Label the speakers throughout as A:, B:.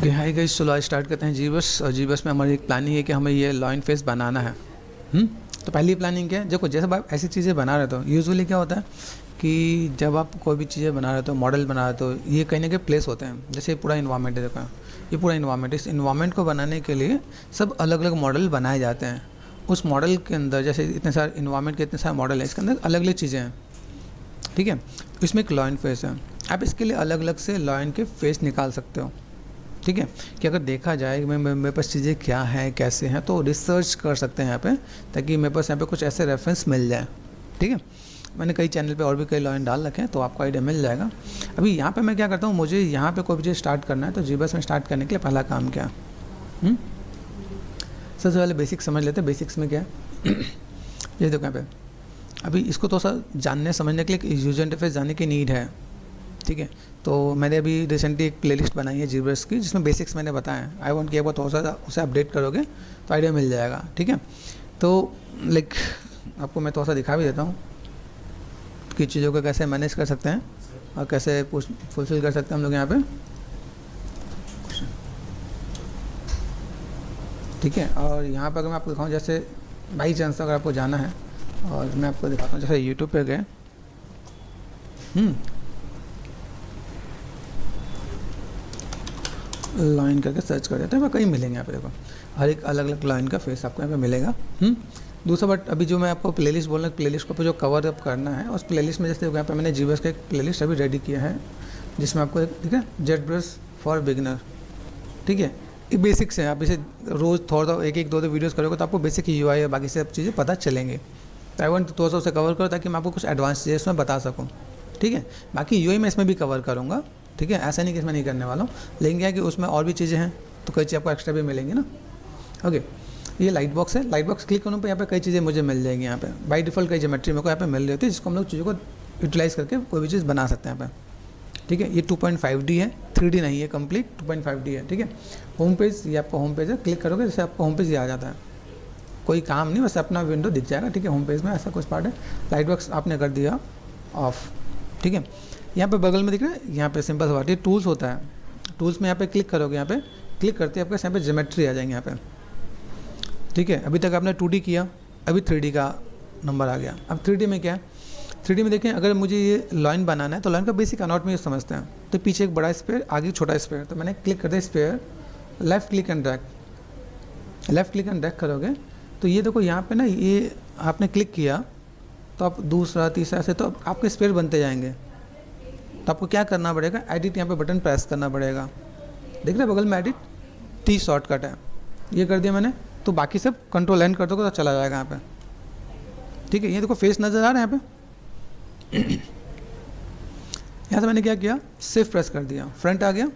A: Hi guys, चलो आज start करते हैं जीबस। और जीबस में हमारी एक प्लानिंग है कि हमें ये लाइन फेस बनाना है। तो पहली प्लानिंग क्या है, देखो जैसे आप ऐसी चीज़ें बना रहे हो यूजुअली क्या होता है कि जब आप कोई भी चीज़ें बना रहे हो, मॉडल बना रहे हो, ये कहीं ना कहीं प्लेस होते हैं। जैसे ये पूरा इन्वायरमेंट है, देखो ये पूरा इन्वायरमेंट, इस इन्वायरमेंट को बनाने के लिए सब अलग अलग मॉडल बनाए जाते हैं। उस मॉडल के अंदर जैसे इतने सारे इन्वायरमेंट के इतने सारे मॉडल हैं, इसके अंदर अलग अलग चीज़ें हैं, ठीक है। इसमें एक लाइन फेस है, आप इसके लिए अलग अलग से लाइन के फेस निकाल सकते हो, ठीक है। कि अगर देखा जाए कि मेरे पास चीज़ें क्या हैं कैसे हैं, तो रिसर्च कर सकते हैं यहाँ पे, ताकि मेरे पास यहाँ पे कुछ ऐसे रेफरेंस मिल जाए, ठीक है। मैंने कई चैनल पे और भी कई लाइन डाल रखे हैं, तो आपको आइडिया मिल जाएगा। अभी यहाँ पे मैं क्या करता हूँ, मुझे यहाँ पे कोई भी चीज़ स्टार्ट करना है, तो जीबस में स्टार्ट करने के लिए पहला काम क्या है, सबसे पहले बेसिक समझ लेते हैं। बेसिक्स में क्या है ये देखो यहाँ पे, अभी इसको थोड़ा सा जानने समझने के लिए यूजर इंटरफेस जानने की नीड है, ठीक है। तो मैंने अभी रिसेंटली एक प्लेलिस्ट बनाई है जीबस की, जिसमें बेसिक्स मैंने बताया है। आई वांट कि एक बार थोड़ा सा उसे अपडेट करोगे तो आइडिया मिल जाएगा, ठीक है। तो लाइक आपको मैं थोड़ा सा दिखा भी देता हूँ कि चीज़ों को कैसे मैनेज कर सकते हैं और कैसे फुलफिल कर सकते हैं हम लोग यहाँ पे, ठीक है। और यहाँ पर अगर मैं आपको दिखाऊँ, जैसे बाई चांस अगर आपको जाना है, और मैं आपको दिखाता हूँ, जैसे यूट्यूब पे गए, लाइन करके सर्च कर देते हैं, कहीं मिलेंगे यहाँ पे। देखो हर एक अलग अलग लाइन का फेस आपको यहाँ पे मिलेगा। दूसरा बट अभी जो मैं आपको प्लेलिस्ट बोल रहा हूँ, प्लेलिस्ट को जो कवर अप करना है, उस प्लेलिस्ट में जैसे यहाँ पे मैंने जीबस का एक प्लेलिस्ट अभी रेडी किया है, जिसमें आपको ठीक है जेट ब्रश फॉर बिगिनर, ठीक है। ये बेसिक्स हैं, आप इसे रोज़ थोड़ा एक दो वीडियोज़ करोगे तो आपको बेसिक UI या बाकी सब चीज़ें पता चलेंगे। तो आई वांट थोड़ा सा उसे कवर करो ताकि मैं आपको कुछ एडवांस चीज़ें इसमें बता सकूँ, ठीक है। बाकी UI मैं इसमें भी कवर करूँगा, ठीक है। ऐसा नहीं कि इसमें नहीं करने वाला हूँ, लेकिन क्या है कि उसमें और भी चीज़ें हैं, तो कई चीज़ आपको एक्स्ट्रा भी मिलेंगी ना। ओके, ये लाइट बॉक्स है। लाइट बॉक्स क्लिक करने पर यहाँ पे कई चीज़ें मुझे मिल जाएंगी। यहाँ पे बाई डिफ़ॉल्ट कई ज्योमेट्री मेरे को यहाँ पे मिल रही होती है, जिसको हम लोग चीज़ों को यूटिलाइज़ करके कोई भी चीज़ बना सकते हैं यहाँ पे, ठीक है। ये 2.5D है, 3D नहीं है, कंप्लीट 2.5D है, ठीक है। होम पेज, ये आपका होम पेज है, क्लिक करोगे जैसे आपको होम पेज ये आ जाता है, कोई काम नहीं, बस अपना विंडो दिख जाएगा, ठीक है। होम पेज में ऐसा कुछ पार्ट है। लाइट बॉक्स आपने कर दिया ऑफ, ठीक है। यहाँ पे बगल में दिख रहा है, यहाँ पे सिंपल सा बात, ये टूल्स होता है। टूल्स में यहाँ पे क्लिक करोगे, यहाँ पे क्लिक करते आपके यहाँ पे ज्योमेट्री आ जाएंगे यहाँ पे, ठीक है। अभी तक आपने 2D किया, अभी 3D का नंबर आ गया। अब 3D में क्या है, 3D में देखें, अगर मुझे ये लाइन बनाना है तो लाइन का बेसिक अनाटॉमी समझते हैं। तो पीछे एक बड़ा स्पेयर, आगे छोटा स्पेयर, तो मैंने क्लिक कर दिया स्पेयर, left click and drag, left click and drag करोगे तो ये देखो यहाँ पे ना, ये आपने क्लिक किया तो आप दूसरा तीसरा से तो आपके स्पेयर बनते जाएंगे। तो आपको क्या करना पड़ेगा, एडिट यहाँ पे बटन प्रेस करना पड़ेगा, देख रहे बगल में एडिट, T शॉर्टकट है, ये कर दिया मैंने। तो बाकी सब कंट्रोल एंड कर दोगे तो चला जाएगा यहाँ पे, ठीक है। ये देखो फेस नज़र आ रहा है यहाँ पे। यहाँ से मैंने क्या किया, सिर्फ प्रेस कर दिया, फ्रंट आ गया।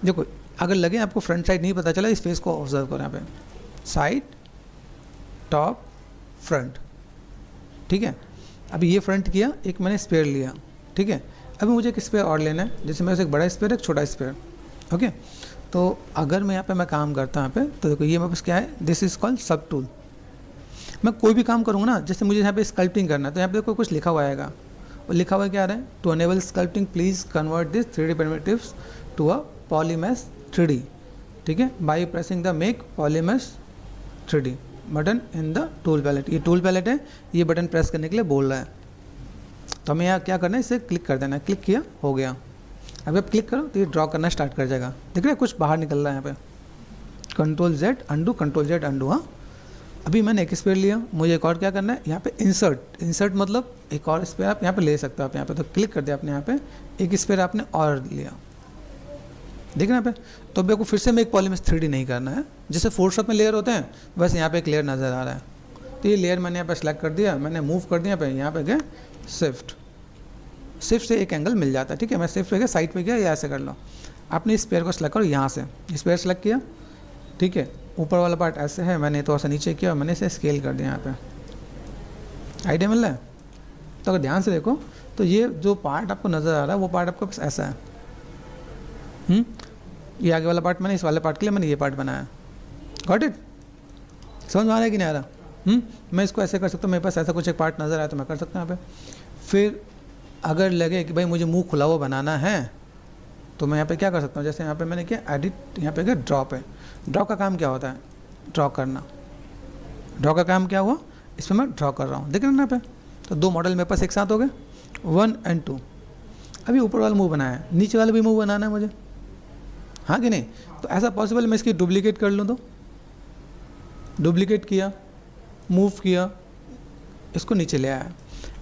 A: देखो अगर लगे आपको फ्रंट साइड नहीं पता चला, इस फेस को ऑब्जर्व करो, यहाँ पे साइड, टॉप, फ्रंट, ठीक है। अभी ये फ्रंट किया, एक मैंने स्पेयर लिया, ठीक है। अभी मुझे एक स्पेयर और लेना है, जैसे मेरे से एक बड़ा स्पेयर, एक छोटा स्पेयर, ओके। तो अगर मैं यहाँ पे मैं काम करता हूँ यहाँ पे, तो देखो ये मेरे पास क्या है, दिस इज कॉल्ड सब टूल। मैं कोई भी काम करूँगा ना, जैसे मुझे यहाँ पे स्कल्पटिंग करना है, तो यहाँ पे देखो कुछ लिखा हुआ आएगा, और लिखा हुआ क्या आ रहा है, to enable sculpting please convert this 3D primitives to a polymesh 3D, ठीक है, by pressing the make polymesh 3D button in the tool palette. ये टूल पैलेट है, ये बटन प्रेस करने के लिए बोल रहा है। तो हमें यहाँ क्या करना है, इसे क्लिक कर देना है, क्लिक किया, हो गया। अब आप क्लिक करो तो ये ड्रॉ करना स्टार्ट कर जाएगा, देख रहे हैं कुछ बाहर निकल रहा है यहाँ पे, Ctrl+Z अंडू, Ctrl+Z अंडू। हाँ, अभी मैंने एक स्पेयर लिया, मुझे एक और क्या करना है, यहाँ पे इंसर्ट, इंसर्ट मतलब एक और स्पेयर आप यहाँ पे ले सकते हो। आप यहाँ पे तो क्लिक कर दिया आपने, यहाँ पे एक स्पेयर आपने और लिया, देख रहे हैं यहाँ पे। तो अभी आपको फिर से मैं एक पॉलीमेश 3D नहीं करना है, जैसे फोटोशॉप में लेयर होते हैं, बस यहाँ पे एक लेयर नज़र आ रहा है। तो ये लेयर मैंने यहाँ पे सेलेक्ट कर दिया, मैंने मूव कर दिया यहाँ पे गए शिफ्ट, शिफ्ट से एक एंगल मिल जाता है, ठीक है। मैं शिफ्ट पे गया, साइड पे गया, या ऐसे कर लो। आपने इस पेयर को सेलेक्ट करो, यहाँ से स्पेयर सेलेक्ट किया, ठीक है। ऊपर वाला पार्ट ऐसे है, मैंने थोड़ा सा नीचे किया, मैंने इसे स्केल कर दिया यहाँ पे, आइडिया मिल रहा है। तो अगर ध्यान से देखो तो ये जो पार्ट आपको नज़र आ रहा है, वो पार्ट आपको बस ऐसा है। ये आगे वाला पार्ट मैंने इस वाले पार्ट के लिए मैंने ये पार्ट बनाया, गॉट इट, समझ में आ रहा है कि नहीं आ रहा। मैं इसको ऐसे कर सकता हूँ, मेरे पास ऐसा कुछ एक पार्ट नज़र आया तो मैं कर सकता हूँ यहाँ पे। फिर अगर लगे कि भाई मुझे मुंह खुला हुआ बनाना है, तो मैं यहाँ पे क्या कर सकता हूँ, जैसे यहाँ पे मैंने क्या एडिट, यहाँ पे क्या ड्रॉप है। ड्रॉ का काम क्या होता है, ड्रॉ करना। ड्रॉ का काम क्या हुआ, इसमें मैं ड्रॉ कर रहा हूँ, देख रहे हैं ना पे। तो दो मॉडल मेरे पास एक साथ हो गए, 1 और 2। अभी ऊपर वाला मूव बनाया है, नीचे वाला भी मूव बनाना है मुझे, हाँ कि नहीं। तो ऐसा पॉसिबल मैं इसकी डुप्लीकेट कर लूँ, तो डुप्लीकेट किया, मूव किया, इसको नीचे ले आया,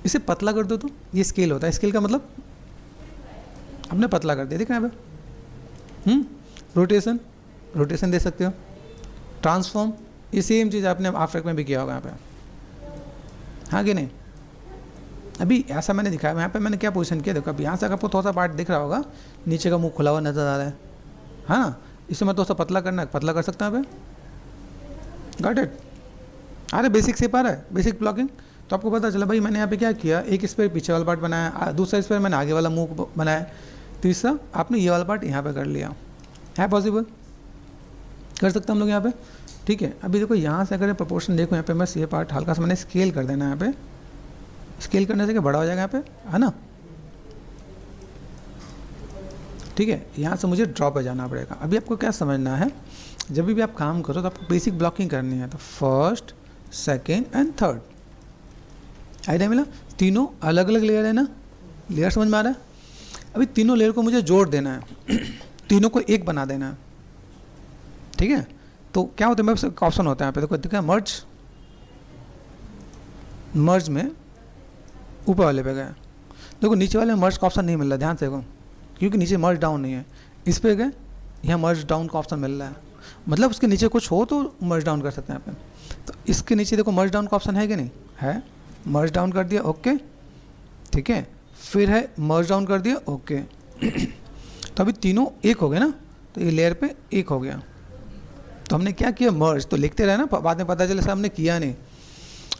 A: इसे पतला कर दो तो ये स्केल होता है। स्केल का मतलब हमने पतला कर दिया, देख रहे हैं यहाँ पे। रोटेशन, रोटेशन दे सकते हो। ट्रांसफॉर्म, ये सेम चीज़ आपने आफ्टर में भी किया होगा यहाँ पे, हाँ कि नहीं। अभी ऐसा मैंने दिखाया, यहाँ पे मैंने क्या पोजीशन किया, देखो अभी यहाँ से आपको थोड़ा सा पार्ट दिख रहा होगा, नीचे का मुंह खुला हुआ नजर आ रहा है, हाँ ना। इसे मैं थोड़ा सा पतला करना है, पतला कर सकता हूँ यहाँ पे, गॉट इट। अरे बेसिक से पा रहा है, बेसिक ब्लॉकिंग। तो आपको पता चला भाई मैंने यहाँ पे क्या किया, एक स्पेयर पीछे वाला पार्ट बनाया, दूसरा स्पेयर मैंने आगे वाला मुंह बनाया, तीसरा आपने ये वाला पार्ट यहाँ पे कर लिया, है पॉसिबल, कर सकते हम लोग यहाँ पे, ठीक है। अभी देखो यहाँ से अगर प्रोपोर्शन देखो, यहाँ पे बस ये पार्ट हल्का सा मैंने स्केल कर देना, यहाँ पे स्केल करने से क्या बड़ा हो जाएगा यहाँ पे, है ना, ठीक है। यहाँ से मुझे ड्रॉ पे जाना पड़ेगा। अभी आपको क्या समझना है, जब भी आप काम करो तो आपको बेसिक ब्लॉकिंग करनी है, तो first, second and third, idea मिला। तीनों अलग अलग लेयर है ना, लेयर समझ में आ रहा है। अभी तीनों लेयर को मुझे जोड़ देना है, तीनों को एक बना देना है, ठीक है। तो क्या होता है, मेरे पास ऑप्शन होता है यहाँ पे, देखो देखा मर्ज, मर्ज में ऊपर वाले पे गए, देखो नीचे वाले में मर्ज का ऑप्शन नहीं मिल रहा, ध्यान से देखो, क्योंकि नीचे मर्ज डाउन नहीं है। इस पे गए, यहाँ मर्ज डाउन का ऑप्शन मिल रहा है, मतलब उसके नीचे कुछ हो तो मर्ज डाउन कर सकते हैं यहाँ पे। तो इसके नीचे देखो मर्ज डाउन का ऑप्शन है कि नहीं है, मर्ज डाउन कर दिया, ओके, ठीक है। फिर है मर्ज डाउन कर दिया, ओके। तो अभी तीनों एक हो गए ना, तो ये लेयर पे एक हो गया। तो हमने क्या किया, मर्ज तो लिखते रहे ना, बाद में पता चले सर हमने किया नहीं,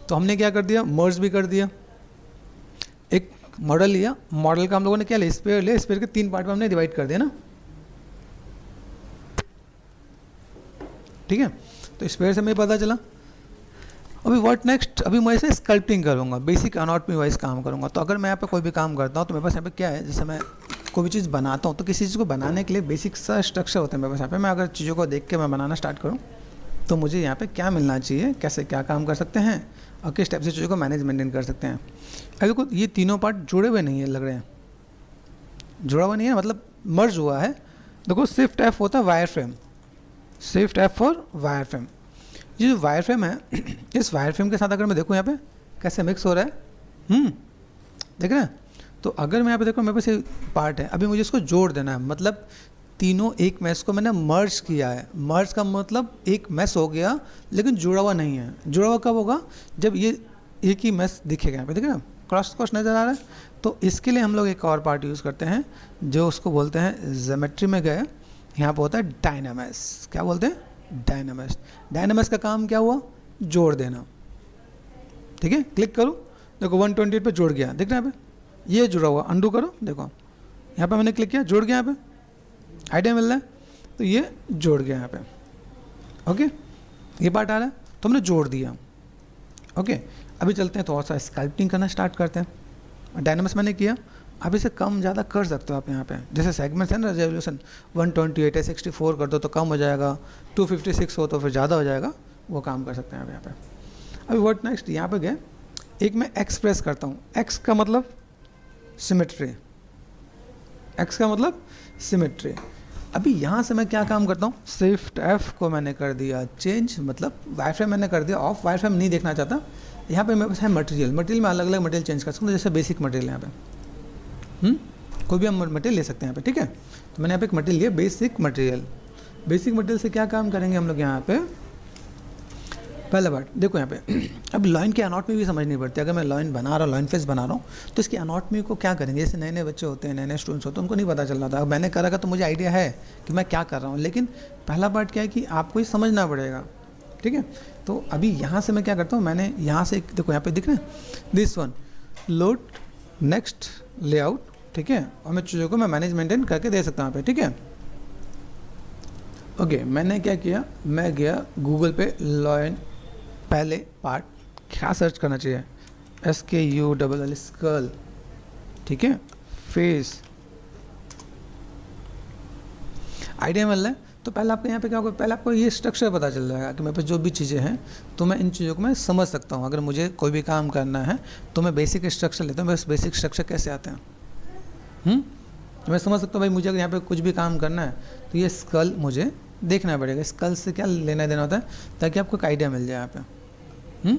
A: तो हमने क्या कर दिया, मर्ज भी कर दिया। एक मॉडल लिया, मॉडल का हम लोगों ने क्या लिया, स्पेयर लिया, स्पेयर के 3 पार्ट में हमने डिवाइड कर दिया ना, ठीक है। तो स्पेयर से मुझे पता चला। अभी व्हाट नेक्स्ट, अभी मैं इसे स्कल्पटिंग करूँगा, बेसिक एनाटॉमी वाइज काम करूँगा। तो अगर मैं यहाँ पे कोई भी काम करता हूँ तो मेरे पास यहाँ पे क्या है, जैसे मैं कोई भी चीज़ बनाता हूँ तो किसी चीज़ को बनाने के लिए बेसिक सा स्ट्रक्चर होता है मेरे पास यहाँ पे। मैं अगर चीज़ों को देख के मैं बनाना स्टार्ट करूँ तो मुझे यहाँ पे क्या मिलना चाहिए, कैसे क्या काम कर सकते हैं और किस टाइप से चीज़ों को मैनेज मेंटेन कर सकते हैं। अभी देखो ये तीनों पार्ट जुड़े हुए नहीं है, लग रहे हैं जुड़ा हुआ नहीं है, मतलब मर्ज हुआ है। देखो शिफ्ट F होता है wire frame, shift F for wire frame. ये जो वायर फ्रेम है, इस वायर फ्रेम के साथ अगर मैं देखूँ यहाँ पे कैसे मिक्स हो रहा है, देख रहे हैं। तो अगर मैं यहाँ पे देखो मेरे पास ये पार्ट है, अभी मुझे इसको जोड़ देना है, मतलब तीनों एक मैश को मैंने मर्ज किया है। मर्ज का मतलब एक मैश हो गया लेकिन जुड़ा हुआ नहीं है। जुड़ा हुआ कब होगा, जब ये एक ही मैश दिखेगा। यहाँ पे देख रहे हैं क्रॉस क्रॉस नज़र आ रहा है। तो इसके लिए हम लोग एक और पार्ट यूज़ करते हैं जो उसको बोलते हैं, ज्योमेट्री में गए, यहाँ पे होता है डायनामेश। क्या बोलते हैं, डायनामेश। डायनामेश का काम क्या हुआ, जोड़ देना, ठीक है। क्लिक करो, देखो 128 पे जोड़ गया, देख रहे हैं यहाँ पे ये जुड़ा हुआ। अंडू करो, देखो यहाँ पे मैंने क्लिक किया, जुड़ गया, यहाँ पे आइडिया मिल रहा है। तो ये जोड़ गया यहाँ पे, ओके। ये पार्ट आ रहा है तो हमने जोड़ दिया, ओके। अभी चलते हैं थोड़ा सा स्कल्पटिंग करना स्टार्ट करते हैं। डायनामेश मैंने किया, आप इसे कम ज़्यादा कर सकते हो आप यहाँ पे। जैसे सेगमेंट्स है ना, रेजोल्यूशन 128 है, 64 कर दो तो कम हो जाएगा, 256 हो तो फिर ज़्यादा हो जाएगा, वो काम कर सकते हैं आप यहाँ पे। अभी व्हाट नेक्स्ट, यहाँ पे गए, एक मैं एक्स प्रेस करता हूँ। एक्स का मतलब सिमेट्री, एक्स का मतलब सिमेट्री। अभी यहाँ से मैं क्या काम करता हूँ, शिफ्ट F को मैंने कर दिया चेंज, मतलब वायर फ्रेम मैंने कर दिया ऑफ। वायर फ्रेम नहीं देखना चाहता, यहाँ पे मेरे पास है मटेरियल। मटेरियल में अलग अलग मटेरियल चेंज कर सकता हूँ, जैसे बेसिक मटेरियल यहाँ पे, कोई भी हम मटेरियल ले सकते हैं यहाँ पे, ठीक है। तो मैंने यहाँ पे एक मटेरियल लिया, बेसिक मटेरियल। बेसिक मटेरियल से क्या काम करेंगे हम लोग यहाँ पे, पहला बात देखो यहाँ पे अब लाइन की एनाटॉमी भी समझनी पड़ती है। अगर मैं लाइन बना रहा हूँ, लाइन फेस बना रहा हूँ, तो इसकी एनाटॉमी को क्या करेंगे। जैसे नए नए बच्चे होते हैं, नए नए स्टूडेंट्स होते हैं, उनको नहीं पता चल रहा था। अब मैंने करा तो मुझे आइडिया है कि मैं क्या कर रहा हूँ, लेकिन पहला पार्ट क्या है कि आपको ये समझना पड़ेगा, ठीक है। तो अभी यहाँ से मैं क्या करता हूँ, मैंने यहाँ से देखो यहाँ पे दिख रहे हैं, this one load next layout, ठीक है। और मैं चीज़ों को मैं मैनेज मेंटेन करके दे सकता हूँ यहाँ पे, ठीक है। ओके, मैंने क्या किया, मैं गया गूगल पे लाइन, पहले पार्ट क्या सर्च करना चाहिए, SKULL स्कल, ठीक है। फेस आइडिया मिल रहा है। तो पहले आपको यहाँ पे क्या होगा, पहले आपको ये स्ट्रक्चर पता चल जाएगा कि मेरे पास जो भी चीज़ें हैं तो मैं इन चीज़ों को मैं समझ सकता हूँ। अगर मुझे कोई भी काम करना है तो मैं बेसिक स्ट्रक्चर लेता हूँ, बस बेसिक स्ट्रक्चर कैसे आते हैं। तो मैं समझ सकता हूँ भाई मुझे अगर यहाँ पे कुछ भी काम करना है तो ये स्कल मुझे देखना पड़ेगा, स्कल से क्या लेना देना होता है, ताकि आपको एक आइडिया मिल जाए यहाँ पे।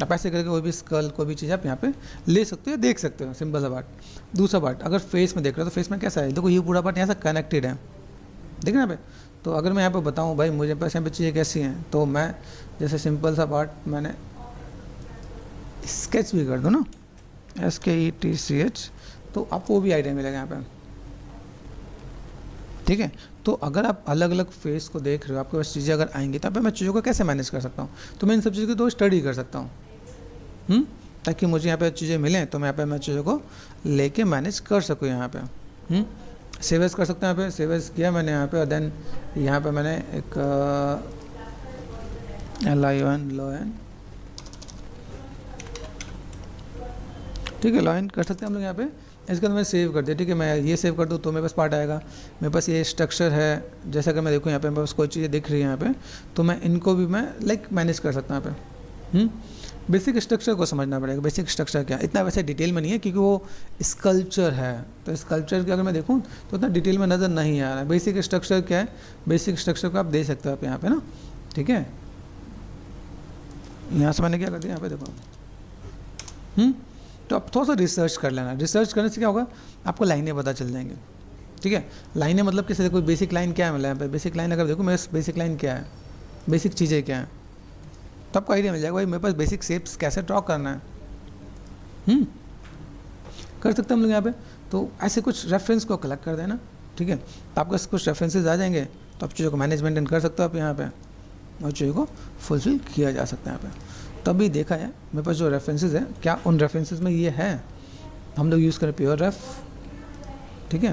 A: आप ऐसे करके कोई भी स्कल कोई भी चीज़ आप यहाँ पे ले सकते हो, देख सकते हो, सिंपल सा बात। दूसरा पार्ट, अगर फेस में देख रहे हो तो फेस में कैसा है, देखो ये पूरा पार्ट यहाँ से कनेक्टेड है, देख ना यहाँ पे। तो अगर मैं यहाँ पे बताऊँ भाई मुझे पास यहाँ पे चीज़ें कैसी हैं, तो मैं जैसे सिंपल सा पार्ट मैंने स्केच भी कर दूँ ना, SKETCH, तो आपको वो भी आइडिया मिलेगा यहाँ पे, ठीक है। तो अगर आप अलग अलग फेस को देख रहे हो, आपके पास चीज़ें अगर आएंगी तो मैं चीज़ों को कैसे मैनेज कर सकता हूँ, तो मैं इन सब चीज़ों की तो स्टडी कर सकता हूँ, ताकि मुझे यहाँ पे चीज़ें मिलें तो मैं यहाँ पे मैं चीज़ों को लेके मैनेज कर सकूँ यहाँ पे। सेव एज कर सकते हैं, यहाँ पे सेव एज किया मैंने यहाँ पे, और देन यहाँ पे मैंने एक LION ठीक है, लॉइन कर सकते हैं हम लोग यहाँ पे। इसके बाद मैं सेव कर दिया, ठीक है। मैं ये सेव कर दूँ तो मेरे पास पार्ट आएगा, मेरे पास ये स्ट्रक्चर है। जैसे अगर मैं देखूँ यहाँ पे मेरे पास कोई चीज़ें दिख रही है यहाँ पे, तो मैं इनको भी मैं मैनेज कर सकता हूँ यहाँ पे। बेसिक स्ट्रक्चर को समझना पड़ेगा, बेसिक स्ट्रक्चर क्या, इतना वैसे डिटेल में नहीं है क्योंकि वो स्कल्पचर है, तो स्कल्पचर की अगर मैं देखूँ तो उतना डिटेल में नज़र नहीं आ रहा है। बेसिक स्ट्रक्चर क्या है, बेसिक स्ट्रक्चर को आप देख सकते हो आप यहाँ पे ना, ठीक है। यहाँ से मैंने क्या कर दिया यहाँ पे देखो, तो आप थोड़ा सा रिसर्च कर लेना। रिसर्च करने से क्या होगा, आपको लाइनें पता चल जाएंगी, ठीक है। लाइनें मतलब किसी कोई बेसिक लाइन क्या है, मतलब यहाँ पे बेसिक लाइन अगर देखो मेरे बेसिक लाइन क्या है, बेसिक चीज़ें क्या हैं, तो आपको आइडिया मिल जाएगा भाई मेरे पास बेसिक शेप्स कैसे ड्रॉ करना है। कर सकते हैं हम लोग यहाँ पे। तो ऐसे कुछ रेफरेंस को कलेक्ट कर देना, ठीक है। तो आपके कुछ रेफरेंसेज आ जाएंगे तो आप चीज़ों को मैनेजमेंट कर सकते हो आप यहाँ पे, और चीज़ों को फुलफिल किया जा सकता है यहाँ पे। तभी देखा है मेरे पास जो रेफरेंसेस है, क्या उन रेफरेंसेस में ये है, हम लोग यूज़ करें प्योर रेफ, ठीक है।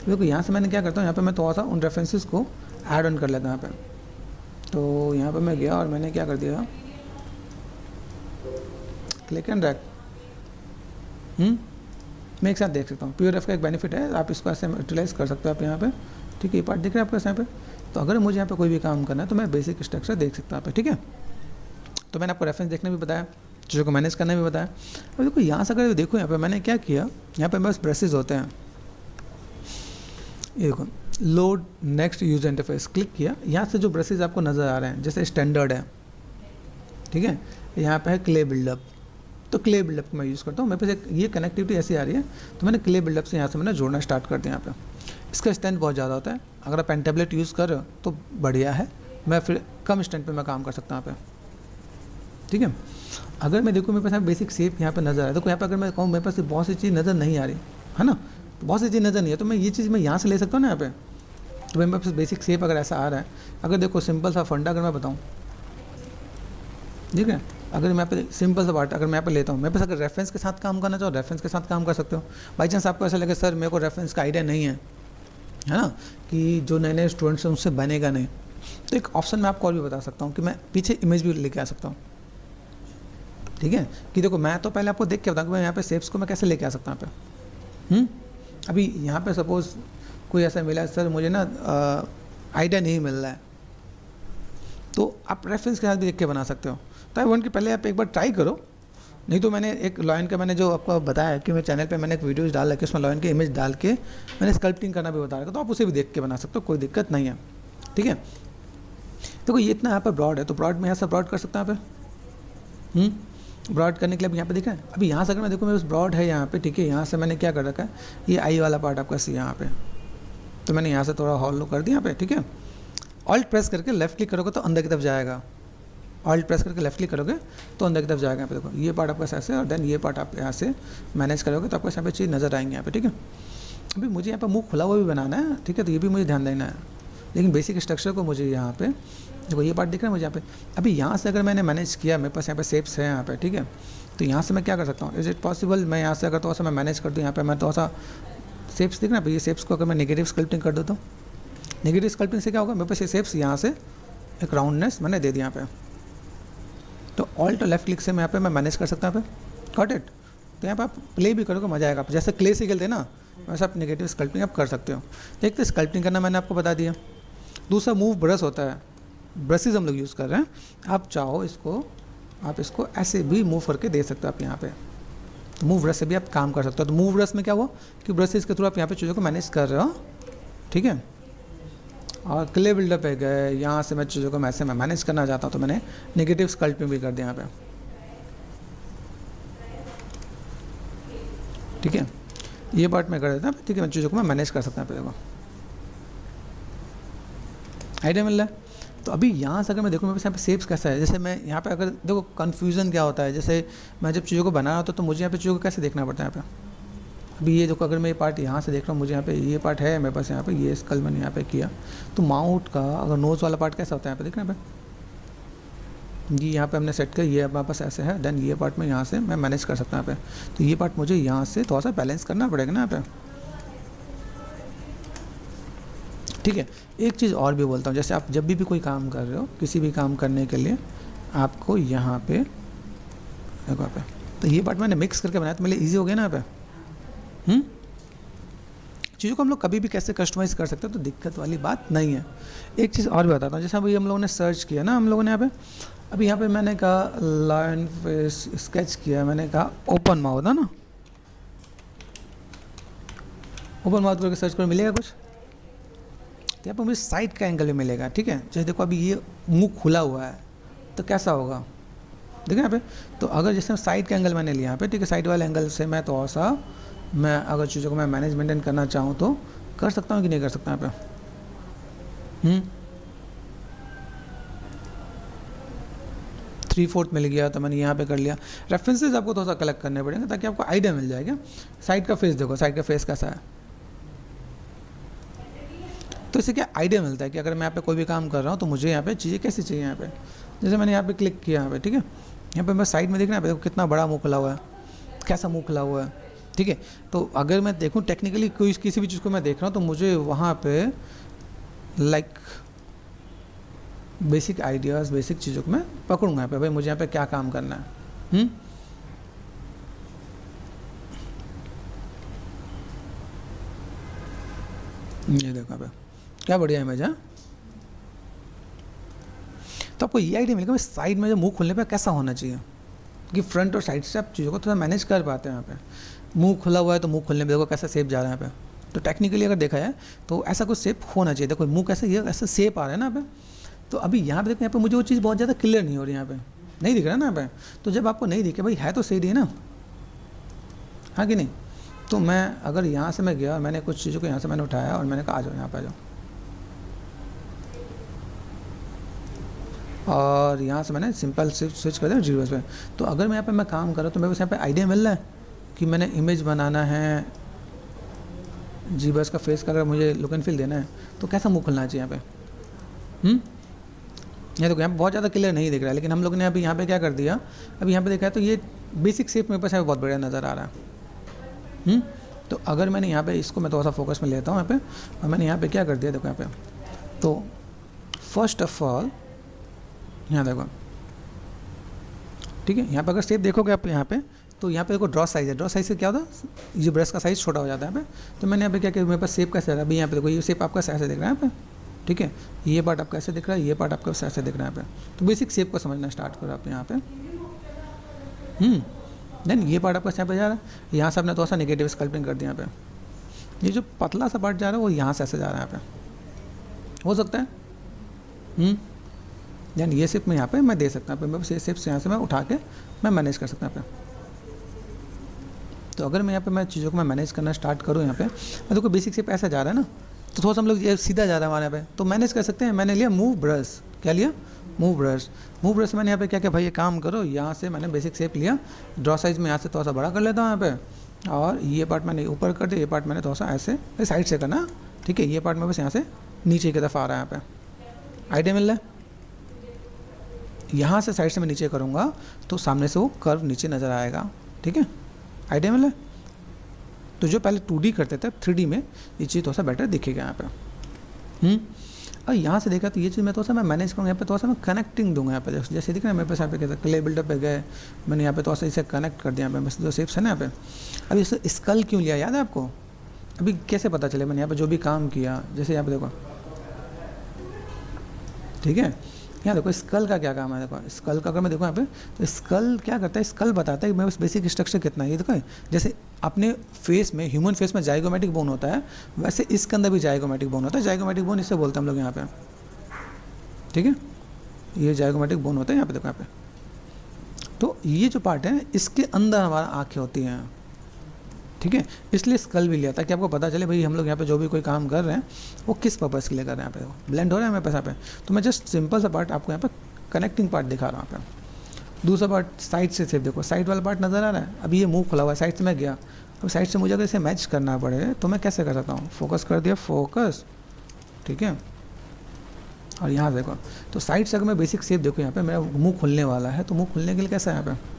A: देखो यहाँ से मैंने क्या करता हूँ, यहाँ पे मैं थोड़ा सा उन रेफरेंसेस को ऐड ऑन कर लेता हूँ यहाँ पे। तो यहाँ पे मैं गया और मैंने क्या कर दिया, क्लिक एंड ड्रैग, मैं एक साथ देख सकता हूँ। प्योर रेफ का एक बेनिफिट है, आप इसको ऐसे यूटिलाइज कर सकते हो आप यहाँ पे, ठीक है। ये पार्ट दिख रहा है आपको यहाँ पे। तो अगर मुझे यहाँ पे कोई भी काम करना है तो मैं बेसिक स्ट्रक्चर देख सकता हूँ यहाँ पे, ठीक है। तो मैंने आपको रेफरेंस देखने भी बताया, चीज़ों को मैनेज करना भी बताया। और देखो यहाँ से अगर देखो यहाँ पे मैंने क्या किया, यहाँ पे बस ब्रशेज होते हैं, ये देखो load next user interface click किया, यहाँ से जो ब्रशेज आपको नज़र आ रहे हैं जैसे स्टैंडर्ड है, ठीक है। यहाँ पे है क्ले बिल्डअप, तो क्ले बिल्डअप को मैं यूज़ करता हूँ। मेरे पास एक ये कनेक्टिविटी ऐसी आ रही है, तो मैंने क्ले बिल्डअप से यहाँ से मैंने जोड़ना स्टार्ट कर दिया। यहाँ पे इसका स्ट्रेंथ बहुत ज़्यादा होता है, अगर आप पेन टेबलेट यूज़ कर रहे हो तो बढ़िया है, मैं फिर कम स्ट्रेंथ पे मैं काम कर सकता हूँ यहाँ पे, ठीक है। अगर मैं देखूँ मेरे पास बेसिक शेप यहाँ पे नज़र आ रहा है, देखो यहाँ पे अगर मैं कहूँ मेरे पास बहुत सी चीज़ नज़र नहीं आ रही है ना, तो बहुत सी चीज़ नज़र नहीं है, तो मैं ये चीज़ मैं यहाँ से ले सकता हूँ ना यहाँ पे। तो मेरे पास बेसिक शेप अगर ऐसा आ रहा है, अगर देखो सिंपल सा फंडा अगर मैं बताऊँ, ठीक है। अगर मैं यहाँ पे सिंपल सा पार्ट अगर मैं यहाँ पे लेता हूँ, मेरे पास अगर रेफरेंस के साथ काम करना चाहो रेफरेंस के साथ काम कर सकते हो। बाई चांस आपको ऐसा लगे सर मेरे को रेफरेंस का आइडिया नहीं है ना, कि जो नए नए स्टूडेंट्स हैं उनसे बनेगा नहीं, तो एक ऑप्शन मैं आपको और भी बता सकता हूँ कि मैं पीछे इमेज भी लेके आ सकता हूँ, ठीक है। कि देखो मैं तो पहले आपको देख के बताऊँ कि मैं यहाँ पे शेप्स को मैं कैसे लेके आ सकता हूँ यहाँ पे। अभी यहाँ पे सपोज़ कोई ऐसा मिला है सर मुझे ना आइडिया नहीं मिल रहा है, तो आप रेफरेंस के साथ भी देख के बना सकते हो। तो आई वांट कि पहले आप एक बार ट्राई करो, नहीं तो मैंने एक लॉयन का मैंने जो आपको बताया कि मेरे चैनल पे मैंने एक वीडियोस डाल रखी है, उसमें लॉयन की इमेज डाल के मैंने स्कल्पटिंग करना भी बता रखा, तो आप उसे भी देख के बना सकते हो, कोई दिक्कत नहीं है, ठीक है। देखो ये इतना यहाँ पर ब्रॉड है, तो ब्रॉड में यहाँ से ब्रॉड कर सकता हूँ यहाँ पे। ब्रॉड करने के लिए यहाँ पे दिखा है, अभी यहाँ से अगर मैं देखूँ मेरे पास ब्रॉड है यहाँ पे, ठीक है। यहाँ से मैंने क्या कर रखा है, ये आई वाला पार्ट आपका सी यहाँ पे, तो मैंने यहाँ से थोड़ा हॉलो कर दिया यहाँ पे, ठीक है। ऑल्ट प्रेस करके लेफ्ट क्लिक करोगे तो अंदर की तरफ जाएगा, ऑल्ट प्रेस करके लेफ्ट क्लिक करोगे तो अंदर की तरफ जाएगा। यहाँ पे देखो ये पार्ट आपका ऐसे, और देन ये पार्ट आप यहाँ से मैनेज करोगे तो आपको यहाँ पे चीज़ नज़र आएंगे यहाँ पे, ठीक है। अभी मुझे यहाँ पे मुँह खुला हुआ भी बनाना है, ठीक है, तो ये भी मुझे ध्यान देना है, लेकिन बेसिक स्ट्रक्चर को मुझे यहाँ पे देखो ये पार्ट दिख रहा है मुझे यहाँ पे। अभी यहाँ से अगर मैंने मैनेज किया, मेरे पास यहाँ पे शेप्स है यहाँ पे, ठीक है, तो यहाँ से मैं क्या कर सकता हूँ, इज़ इट पॉसिबल मैं यहाँ से अगर थोड़ा सा मैं मैनेज कर दूँ, यहाँ पे मैं थोड़ा सा शेप्स दिख रहा है, ये शेप्स को अगर मैं नेगेटिव स्कल्पटिंग कर देता हूँ, नेगेटिव स्कल्पटिंग से क्या होगा, मेरे पास ये शेप्स यहाँ से एक राउंडनेस मैंने दे दिया यहाँ पे, तो ऑल्ट और लेफ्ट क्लिक से मैं यहाँ पे मैं मैनेज कर सकता हूँ यहाँ पे, गॉट इट। तो यहाँ पे आप प्ले भी करोगे मज़ा आएगा, जैसे क्ले से खेलते हैं ना वैसे आप नेगेटिव स्कल्पटिंग आप कर सकते हो। एक तो स्कल्पटिंग करना मैंने आपको बता दिया, दूसरा मूव ब्रश होता है, ब्रशेज हम लोग यूज़ कर रहे हैं। आप चाहो इसको, आप इसको ऐसे भी मूव करके दे सकते हो आप यहाँ पे, तो मूव ब्रश से भी आप काम कर सकते हो। तो मूव ब्रश में क्या हुआ कि ब्रशेज के थ्रू आप यहाँ पे चीज़ों को मैनेज कर रहे हो, ठीक है। और क्ले बिल्डअप पे गए, यहाँ से मैं चीज़ों को ऐसे मैं मैनेज करना चाहता हूँ, तो मैंने नेगेटिव स्कल्पिंग भी कर दिया यहाँ पे, ठीक है। ये पार्ट मैं कर देता हूँ, ठीक है। मैं चीज़ों को मैं मैनेज कर सकता हूँ, देखो आइडिया मिल रहा है। तो अभी यहाँ से अगर मैं देखूँ मेरे पास यहाँ पे शेप्स कैसा है, जैसे मैं यहाँ पे अगर देखो कन्फ्यूज़न क्या होता है, जैसे मैं जब चीज़ों को बना रहा होता तो मुझे यहाँ पे चीज़ों को कैसे देखना पड़ता है यहाँ पे। अभी ये देखो, अगर मैं ये पार्ट यहाँ से देख रहा हूँ, मुझे यहाँ पे ये पार्ट है मेरे पास, यहाँ पे ये स्कल मैंने यहाँ पे किया, तो माउट का अगर नोज़ वाला पार्ट कैसा होता है यहाँ पे देखना पे, जी यहाँ पे हमने सेट किया, ये हमारे पास ऐसे है। देन ये पार्ट में यहाँ से मैं मैनेज कर सकता हूँ यहाँ पे, तो ये पार्ट मुझे यहाँ से थोड़ा सा बैलेंस करना पड़ेगा ना यहाँ पे, ठीक है। एक चीज़ और भी बोलता हूँ, जैसे आप जब भी कोई काम कर रहे हो, किसी भी काम करने के लिए आपको यहाँ पे देखो यहाँ पे, तो ये पार्ट मैंने मिक्स करके बनाया तो मेरे लिए ईजी हो गया ना यहाँ पे। चीज़ों को हम लोग कभी भी कैसे कस्टमाइज़ कर सकते हैं, तो दिक्कत वाली बात नहीं है। एक चीज़ और भी बताता हूँ, जैसे अभी हम लोगों ने सर्च किया ना, हम लोगों ने यहाँ पे, अभी यहाँ पे मैंने कहा लायन फेस स्केच किया, मैंने कहा ओपन माउथ है ना, ओपन माउथ करके सर्च करो, मिलेगा कुछ, तो यहाँ पर मुझे साइड का एंगल भी मिलेगा, ठीक है। जैसे देखो अभी ये मुंह खुला हुआ है, तो कैसा होगा देखो यहाँ पे। तो अगर जैसे साइड का एंगल मैंने लिया यहाँ पे, ठीक है, साइड वाले एंगल से मैं थोड़ा सा मैं अगर चीज़ों को मैं मैनेज मेंटेन करना चाहूँ तो कर सकता हूँ कि नहीं कर सकता यहाँ पे। 3/4 मिल गया तो मैंने यहाँ पे कर लिया। रेफरेंसेस आपको थोड़ा सा कलेक्ट करने पड़ेंगे ताकि आपको आइडिया मिल जाएगा। साइड का फेस देखो, साइड का फेस कैसा है, तो इससे क्या आइडिया मिलता है कि अगर मैं यहाँ पे कोई भी काम कर रहा हूँ तो मुझे यहाँ पे चीज़ें कैसी चाहिए यहाँ पे। जैसे मैंने यहाँ पे क्लिक किया यहाँ पे, ठीक है, यहाँ पे मैं साइड में देखना है देखो कितना बड़ा मुँह खुला हुआ है, कैसा मुँह खुला हुआ है, ठीक है। तो अगर मैं देखूँ टेक्निकली कोई किसी भी चीज़ को मैं देख रहा हूँ तो मुझे वहाँ पे लाइक बेसिक आइडियाज़, बेसिक चीज़ों को मैं पकड़ूंगा यहाँ पे, भाई मुझे यहाँ पे क्या काम करना है। ये देखो यहाँ पे क्या बढ़िया इमेज है। तो आपको ये आइडिया मिलेगा साइड में जो मुंह खुलने पे कैसा होना चाहिए, कि फ्रंट और साइड से आप चीज़ों को थोड़ा मैनेज कर पाते हैं। यहाँ पे मुंह खुला हुआ है तो मुंह खुलने पे देखो कैसा शेप जा रहा है यहाँ पे। तो टेक्निकली अगर देखा है तो ऐसा कुछ शेप होना चाहिए। देखो मुंह कैसे, ये ऐसा शेप आ रहा है ना यहाँ पे। तो अभी यहाँ पे देखो, यहाँ पे मुझे वो चीज़ बहुत ज़्यादा क्लियर नहीं हो रही, यहाँ पे नहीं दिख रहा है ना यहाँ पे। तो जब आपको नहीं दिखे भाई है तो सही है ना, हाँ कि नहीं। तो मैं अगर यहाँ से मैं गया, मैंने कुछ चीज़ों को यहाँ से मैंने उठाया और मैंने कहा आ जाओ यहाँ पे आ जाओ, और यहाँ से मैंने सिंपल स्विच कर दिया जीरोस पे। तो अगर मैं यहाँ पे मैं काम कर रहा हूँ तो मेरे पास यहाँ पे आइडिया मिल रहा है कि मैंने इमेज बनाना है, जी बस का फेस का अगर मुझे लुक एंड फील देना है तो कैसा मुंह खुलना चाहिए यहाँ पे। ये देखो यहाँ पे बहुत ज़्यादा क्लियर नहीं दिख रहा है, लेकिन हम लोगों ने अभी यहाँ पे क्या कर दिया, अभी यहाँ पे देखा है तो ये बेसिक शेप मेरे पास यहाँ पे बहुत बढ़िया नज़र आ रहा है। तो अगर मैंने यहाँ पे इसको मैं थोड़ा सा फोकस में लेता हूँ यहाँ पे, और मैंने यहाँ पे क्या कर दिया देखो यहाँ पे, तो फर्स्ट ऑफ ऑल यहाँ देखो, ठीक है, यहाँ पे अगर शेप देखोगे आप यहाँ पे, तो यहाँ पे देखो ड्रॉ साइज़ है। ड्रॉ साइज़ से क्या होता है, ये ब्रश का साइज़ छोटा हो जाता है यहाँ पे। तो मैंने यहाँ पे क्या किया, मेरे पास शेप कैसे आ रहा है, अभी यहाँ पे देखो ये शेप आपका ऐसे दिख रहा है यहाँ पे, ठीक है, ये पार्ट आपका ऐसे दिख रहा है, ये पार्ट आपका ऐसे दिख रहा है यहाँ पे। तो बेसिक शेप को समझना स्टार्ट करो आप यहाँ पे। देन ये पार्ट आपका यहाँ पे जा रहा है, यहाँ से आपने थोड़ा सा नेगेटिव स्कल्पिंग कर दिया यहाँ पे। ये जो पतला सा पार्ट जा रहा है वो यहाँ से ऐसे जा रहा है यहाँ पे, हो सकता है। देन ये शेप में यहाँ पे मैं दे सकता हूँ, मैं बस ये शेप से यहाँ से मैं उठा के मैं मैनेज कर सकता हूँ यहाँ पे। तो अगर मैं यहाँ पे मैं चीज़ों को मैं मैनेज करना स्टार्ट करूँ यहाँ पे, मैं देखो बेसिक शेप ऐसा जा रहा है ना, तो थोड़ा सा हम लोग ये सीधा जा रहा है हमारे यहाँ पे, तो मैनेज कर सकते हैं। मैंने लिया मूव ब्रश, क्या लिया, मूव ब्रश। मूव ब्रश मैंने यहाँ पे क्या किया भाई, ये काम करो, यहाँ से मैंने बेसिक शेप लिया, ड्रॉ साइज़ में यहाँ से थोड़ा सा बड़ा कर लेता हूँ यहाँ पे, और ये पार्ट मैंने ऊपर कर दिया, ये पार्ट मैंने थोड़ा सा ऐसे साइड से करना, ठीक है। ये पार्ट में बस यहाँ से नीचे की तरफ आ रहा है यहाँ पे, आइडिया मिल रहा है। यहाँ से साइड से मैं नीचे करूँगा तो सामने से वो कर्व नीचे नज़र आएगा, ठीक है, आइडिया मिल रहा है। तो जो पहले 2D करते थे 3D में ये चीज़ थोड़ा सा बेटर दिखेगा यहाँ पे। और यहाँ से देखा तो ये चीज़ मैं थोड़ा सा मैं मैनेज करूँगा, यहाँ पे थोड़ा सा मैं कनेक्टिंग दूंगा यहाँ पे, जैसे दिख रहा है मेरे पास यहाँ पे कहते क्ले बिल्डअप पे गए, मैंने यहाँ पे थोड़ा सा इसे कनेक्ट कर दिया यहाँ पे, बस जो शेप्स है ना यहाँ पे। अभी इसे स्कल क्यों लिया याद है आपको, अभी कैसे पता चले मैंने यहाँ पे जो भी काम किया, जैसे यहाँ पे देखो ठीक है। यहाँ देखो स्कल का क्या काम है, देखो स्कल का अगर मैं देखो यहाँ पे, तो स्कल क्या करता है, स्कल बताता है कि मेरे पास बेसिक स्ट्रक्चर कितना है। ये देखो जैसे अपने फेस में, ह्यूमन फेस में जाइगोमेटिक बोन होता है, वैसे इसके अंदर भी जाइगोमेटिक बोन होता है। जाइगोमेटिक बोन इससे बोलते हैं हम लोग यहाँ पे, ठीक है। ये जाइगोमेटिक बोन होता है यहाँ पे, देखो यहाँ पे। तो ये जो पार्ट है इसके अंदर हमारा आँखें होती हैं, ठीक है। इसलिए स्कल भी लिया ताकि आपको पता चले भाई हम लोग यहाँ पे जो भी कोई काम कर रहे हैं वो किस पर्पज़ के लिए कर रहे हैं। यहाँ पे ब्लेंड हो रहा है मेरे पास यहाँ पे, तो मैं जस्ट सिंपल सा पार्ट आपको यहाँ पे कनेक्टिंग पार्ट दिखा रहा हूँ यहाँ पे। दूसरा पार्ट साइड से सिर्फ देखो, साइड वाला पार्ट नज़र आ रहा है। अभी ये मुंह खुला हुआ है, साइड से मैं गया, अब साइड से मुझे अगर इसे मैच करना पड़े तो मैं कैसे कर सकता हूँ, फोकस कर दिया, फोकस, ठीक है। और यहाँ देखो, तो साइड से अगर मैं बेसिक शेप देखो यहाँ पे, मेरा मुँह खुलने वाला है, तो मुँह खुलने के लिए कैसा है यहाँ पे,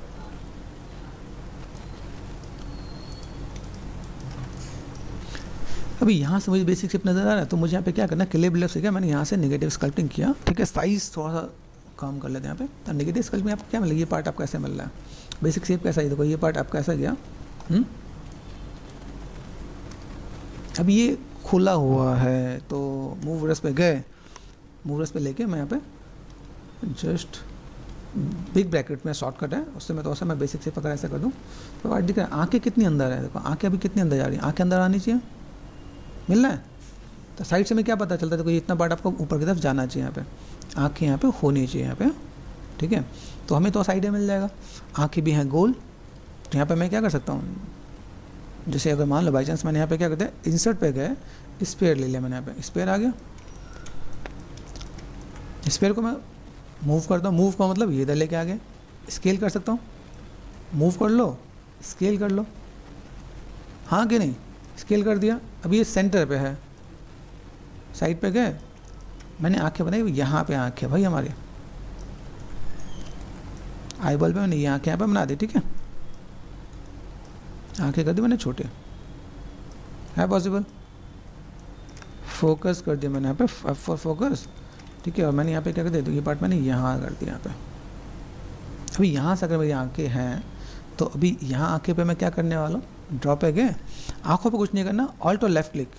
A: अभी यहाँ से मुझे बेसिक शेप नज़र आ रहा है, तो मुझे यहाँ पे क्या करना है, क्ले बिल्डअप से क्या मैंने यहाँ से नेगेटिव स्कल्पटिंग किया, ठीक है। साइज थोड़ा सा काम कर लेते हैं यहाँ पे। तो नेगेटिव स्कल्पटिंग आपको क्या मिला, ये पार्ट आपका ऐसे मिल रहा है, बेसिक शेप कैसा है, देखो ये पार्ट आपका ऐसा गया। अब ये खुला हुआ है, तो मूव ब्रश पे गए, मूव ब्रश पे लेके मैं यहाँ पे जस्ट बिग ब्रैकेट में शॉर्टकट है, उससे मैं थोड़ा सा मैं बेसिक शेप अगर ऐसा कर दूँ तो पार्ट दिख रहा है। आँखें कितनी अंदर है, देखो आँखें अभी कितनी अंदर जा रही है, आँखें अंदर आनी चाहिए, मिल रहा है। तो साइड से में क्या पता चलता है, देखो ये इतना पार्ट आपको ऊपर की तरफ जाना चाहिए, यहाँ पे आँखें यहाँ पे होनी चाहिए यहाँ पे, ठीक है। तो हमें तो साइड में मिल जाएगा, आँखें भी हैं गोल। तो यहाँ पे मैं क्या कर सकता हूँ, जैसे अगर मान लो बाई चांस मैंने यहाँ पे क्या करते हैं, इंसर्ट पे गए, स्पेयर ले लिया मैंने, यहाँ पे स्पेयर आ गया। स्पेयर को मैं मूव करता हूँ, मूव का मतलब ये इधर लेके आ गए, स्केल कर सकता हूँ, मूव कर लो, स्केल कर लो, हाँ कि नहीं, स्केल कर दिया। अभी ये सेंटर पे है, साइड पे गए, मैंने आंखें बनाई, यहाँ पे आंखें भाई हमारे आई बॉल पे मैंने ये आंखें यहाँ पे बना दी, ठीक है। आंखें कर दी मैंने छोटे, है पॉसिबल। फोकस कर दिया मैंने यहाँ पे, F फॉर फोकस, ठीक है। और मैंने यहाँ पे क्या कर दिया, तो ये पार्ट मैंने यहाँ कर दिया यहाँ पे। अभी यहाँ से अगर मेरी आंखें हैं, तो अभी यहाँ आंखें पे मैं क्या करने वाला हूँ, ड्रॉ पे गए, आंखों पे कुछ नहीं करना, ऑल्ट और लेफ्ट क्लिक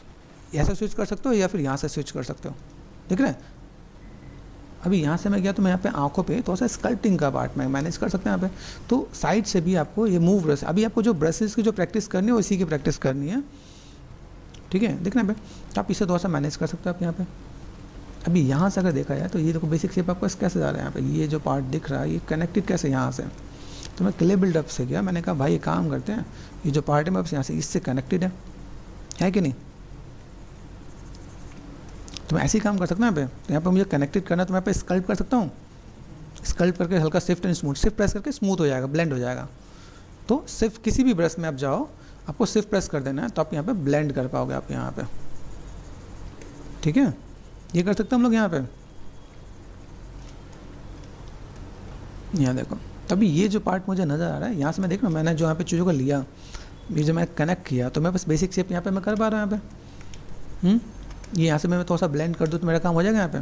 A: ऐसा स्विच कर सकते हो या फिर यहाँ से स्विच कर सकते हो, देख रहे हैं। अभी यहाँ से मैं गया तो मैं यहाँ पे आंखों पे थोड़ा सा स्कल्पटिंग का पार्ट मैं मैनेज कर सकते हैं यहाँ पे। तो साइड से भी आपको ये मूव ब्रश, अभी आपको जो ब्रशेस की जो प्रैक्टिस करनी है इसी की प्रैक्टिस करनी है, ठीक है, दिख रहा है पे। तो आप इसे थोड़ा सा मैनेज कर सकते हो आप यहाँ पे। अभी यहाँ से अगर देखा जाए तो ये देखो बेसिक शेप आपको कैसे जा रहा है यहाँ पे, ये जो पार्ट दिख रहा है ये कनेक्टेड कैसे यहाँ से। तो मैं क्ले बिल्डअप से गया, मैंने कहा भाई ये काम करते हैं, ये जो पार्ट है मैं यहाँ से इससे कनेक्टेड है कि नहीं। तो मैं ऐसे ही काम कर सकता हूँ यहाँ पे। तो यहाँ पे मुझे कनेक्टेड करना है तो मैं यहाँ पे स्कल्प कर सकता हूँ, स्कल्प करके हल्का shift and smooth, shift press करके स्मूथ हो जाएगा, ब्लेंड हो जाएगा। तो सिर्फ किसी भी ब्रश में आप जाओ, आपको शिफ्ट प्रेस कर देना है, तो आप यहाँ पे ब्लेंड कर पाओगे आप यहाँ पे, ठीक है। ये कर सकते हैं हम लोग यहाँ पे। यहाँ देखो, तभी ये जो पार्ट मुझे नज़र आ रहा है, यहाँ से मैं देख रहा हूँ, मैंने जो यहाँ पे चीज़ों को लिया, ये जो मैं कनेक्ट किया, तो मैं बस बेसिक शेप यहाँ पे मैं कर पा रहा हूँ यहाँ पे। ये यहाँ से मैं थोड़ा सा ब्लेंड कर दूँ तो मेरा काम हो जाएगा यहाँ पे,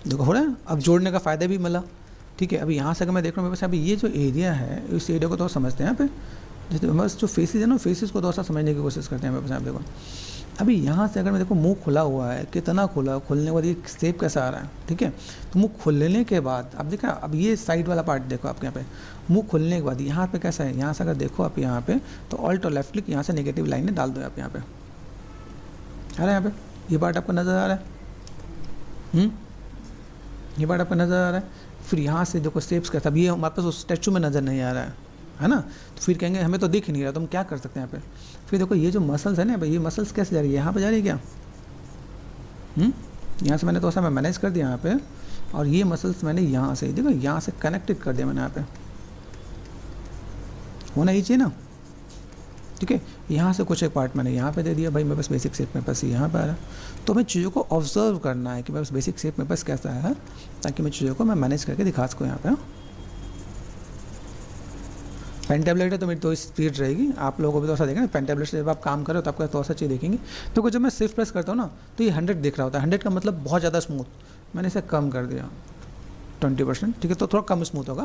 A: देखो हो रहा है। अब जोड़ने का फ़ायदा भी मिला, ठीक है। अभी यहाँ से अगर मैं देख रहा हूँ मेरे पास अभी ये जो एरिया है, इस एरिया को थोड़ा समझते हैं यहाँ पे। जैसे बस जो फेसेस है ना, फेसेस को थोड़ा सा समझने की कोशिश करते हैं मेरे पास। आप देखो अभी यहाँ से अगर मैं देखो मुंह खुला हुआ है, कितना खुला, खुलने के बाद ये शेप कैसा आ रहा है, ठीक है। तो मुंह खुलने के बाद अब देखा, अब ये साइड वाला पार्ट देखो आपके यहाँ पे, मुंह खुलने के बाद यहाँ पे कैसा है, यहाँ से अगर देखो आप यहाँ पे, तो ऑल्ट और लेफ्ट क्लिक यहाँ से नेगेटिव लाइन डाल दो आप यहाँ पे, आ रहा है यहाँ पे, ये पार्ट आपको नज़र आ रहा है, ये पार्ट आपको नज़र आ रहा है। फिर यहाँ से देखो शेप्स कैसा, अब ये हमारे पास उस स्टैचू में नज़र नहीं आ रहा है ना। तो फिर कहेंगे हमें तो दिख नहीं रहा, तो हम क्या कर सकते हैं यहाँ पे। फिर देखो ये जो मसल्स है ना भाई, ये मसल्स कैसे जा रही है, यहाँ पे जा रही है क्या, यहाँ से मैंने तो ऐसा मैं मैनेज कर दिया यहाँ पे, और ये मसल्स मैंने यहाँ से देखो यहाँ से कनेक्टेड कर दिया मैंने यहाँ पे, होना ही चाहिए ना, ठीक है। यहाँ से कुछ एक पार्ट मैंने यहाँ पे दे दिया भाई, मेरे पास बेसिक शेप में बस यहाँ पे आ रहा है। तो हमें चीज़ों को ऑब्जर्व करना है कि मेरे पास बेसिक शेप में बस कैसा है, ताकि मैं चीज़ों को मैं मैनेज करके दिखा सकूँ यहाँ पे। पेन टैबलेट है तो मेरी तो स्पीड रहेगी, आप लोगों को भी तो ऐसा देखें ना, पेन टैबलेट से जब आप काम करो तो आपको तो ऐसा चीज़ देखेंगे। तो जब मैं शिफ्ट प्रेस करता हूँ ना, तो ये 100 दिख रहा होता है, 100 का मतलब बहुत ज़्यादा स्मूथ, मैंने इसे कम कर दिया 20%, ठीक है। तो थोड़ा कम स्मूथ होगा,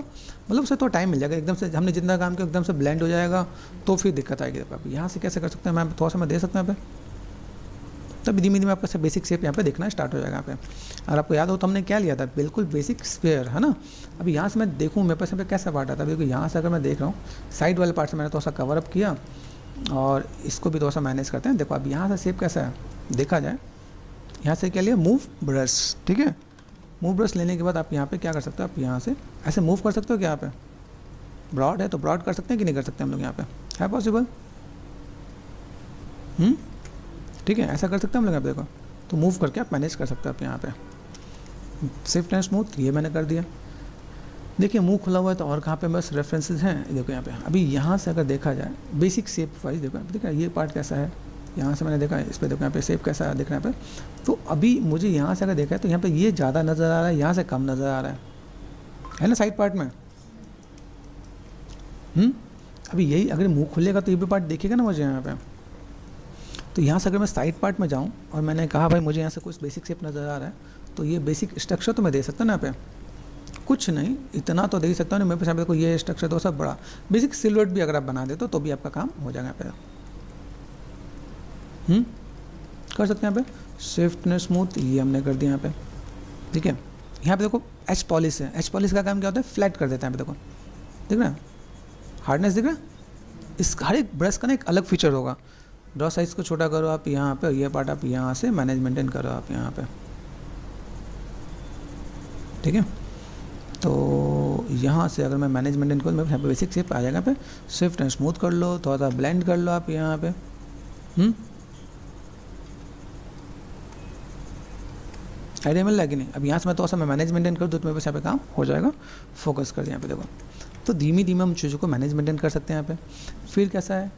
A: मतलब उसे थोड़ा टाइम मिल जाएगा, एकदम से हमने जितना काम किया एकदम से ब्लेंड हो जाएगा, तो फिर दिक्कत आएगी। देखो यहाँ से कैसे कर सकते हैं, मैं थोड़ा सा मैं दे सकता हूँ यहाँ पे, तब धीमे धीमे आपका बेसिक शेप यहाँ पे दिखना स्टार्ट हो जाएगा यहाँ पे। अगर आपको याद हो तो हमने क्या लिया था, बिल्कुल बेसिक स्क्वायर, है ना। अभी यहाँ से मैं देखूँ मेरे पास यहाँ पे कैसा पार्ट आता है, देखो यहाँ से अगर मैं देख रहा हूँ साइड वाले पार्ट से मैंने थोड़ा सा कवर अप किया और इसको भी थोड़ा सा मैनेज करते हैं। देखो अब यहाँ से शेप कैसा है देखा जाए, यहाँ से क्या लिया, मूव ब्रश, ठीक है। मूव ब्रश लेने के बाद आप यहाँ पे क्या कर सकते हो, आप यहाँ से ऐसे मूव कर सकते हो क्या, यहाँ पे ब्रॉड है तो ब्रॉड कर सकते हैं कि नहीं कर सकते हम लोग, यहाँ पे है पॉसिबल, ठीक है, ऐसा कर सकते हैं हम लोग यहाँ पे। देखो तो मूव करके आप मैनेज कर सकते हो आप यहाँ पे। स्विफ्ट एंड स्मूथ ये मैंने कर दिया। देखिए मुंह खुला हुआ है तो और कहाँ पे बस रेफरेंसेस हैं, देखो यहाँ पे। अभी यहाँ से अगर देखा जाए बेसिक शेप वाइज, देखो देखा ये पार्ट कैसा है, यहाँ से मैंने देखा इस पर, देखो यहाँ पे शेप कैसा दिख रहा है यहाँ पे। तो अभी मुझे यहाँ से अगर देखा है तो यहाँ पे ये ज़्यादा नज़र आ रहा है, यहाँ से कम नज़र आ रहा है ना साइड पार्ट में। अभी यही अगर मुंह खुलेगा तो ये भी पार्ट देखिएगा ना मुझे यहाँ पे। तो यहाँ से अगर मैं साइड पार्ट में जाऊँ और मैंने कहा भाई मुझे यहाँ से कुछ बेसिक शेप नज़र आ रहा है, तो ये बेसिक स्ट्रक्चर तो मैं दे सकता ना यहाँ पे, कुछ नहीं इतना तो दे ही सकता हूँ। मेरे पास यहाँ पे देखो ये स्ट्रक्चर तो सब बड़ा बेसिक सिल्हूट भी अगर आप बना देते तो भी आपका काम हो जाएगा यहाँ पे। कर सकते हैं यहाँ पे। स्विफ्ट ने स्मूथ ये हमने कर दिया यहाँ पे, ठीक है। यहाँ पे देखो एच पॉलिश है, एच पॉलिश का काम क्या होता है, फ्लैट कर देता है यहाँ पे। देखो दिख रहा है हार्डनेस, दिख रहा है। इस हर एक ब्रश का ना एक अलग फीचर होगा। ड्रॉ साइज़ को छोटा करो आप यहाँ पे, ये पार्ट आप यहाँ से मैनेज मेंटेन करो आप यहाँ पे, ठीक है। तो यहाँ से अगर मैं मैनेज मेंटेन करूँ मेरे यहाँ पे बेसिक शेप आ जाएगा पे। स्विफ्ट एंड स्मूथ कर लो, थोड़ा सा ब्लेंड कर लो आप यहाँ पे। आइडिया मिल रहा है कि नहीं। अब यहाँ से मैं थोड़ा सा मैं मैनेज मेंटेन कर दूँ तो मेरे पास यहाँ पे काम हो जाएगा। फोकस कर दिया यहाँ पे, देखो। तो धीमे धीमे हम चीज़ों को मैनेज मेंटेन कर सकते हैं यहाँ पे। फिर कैसा है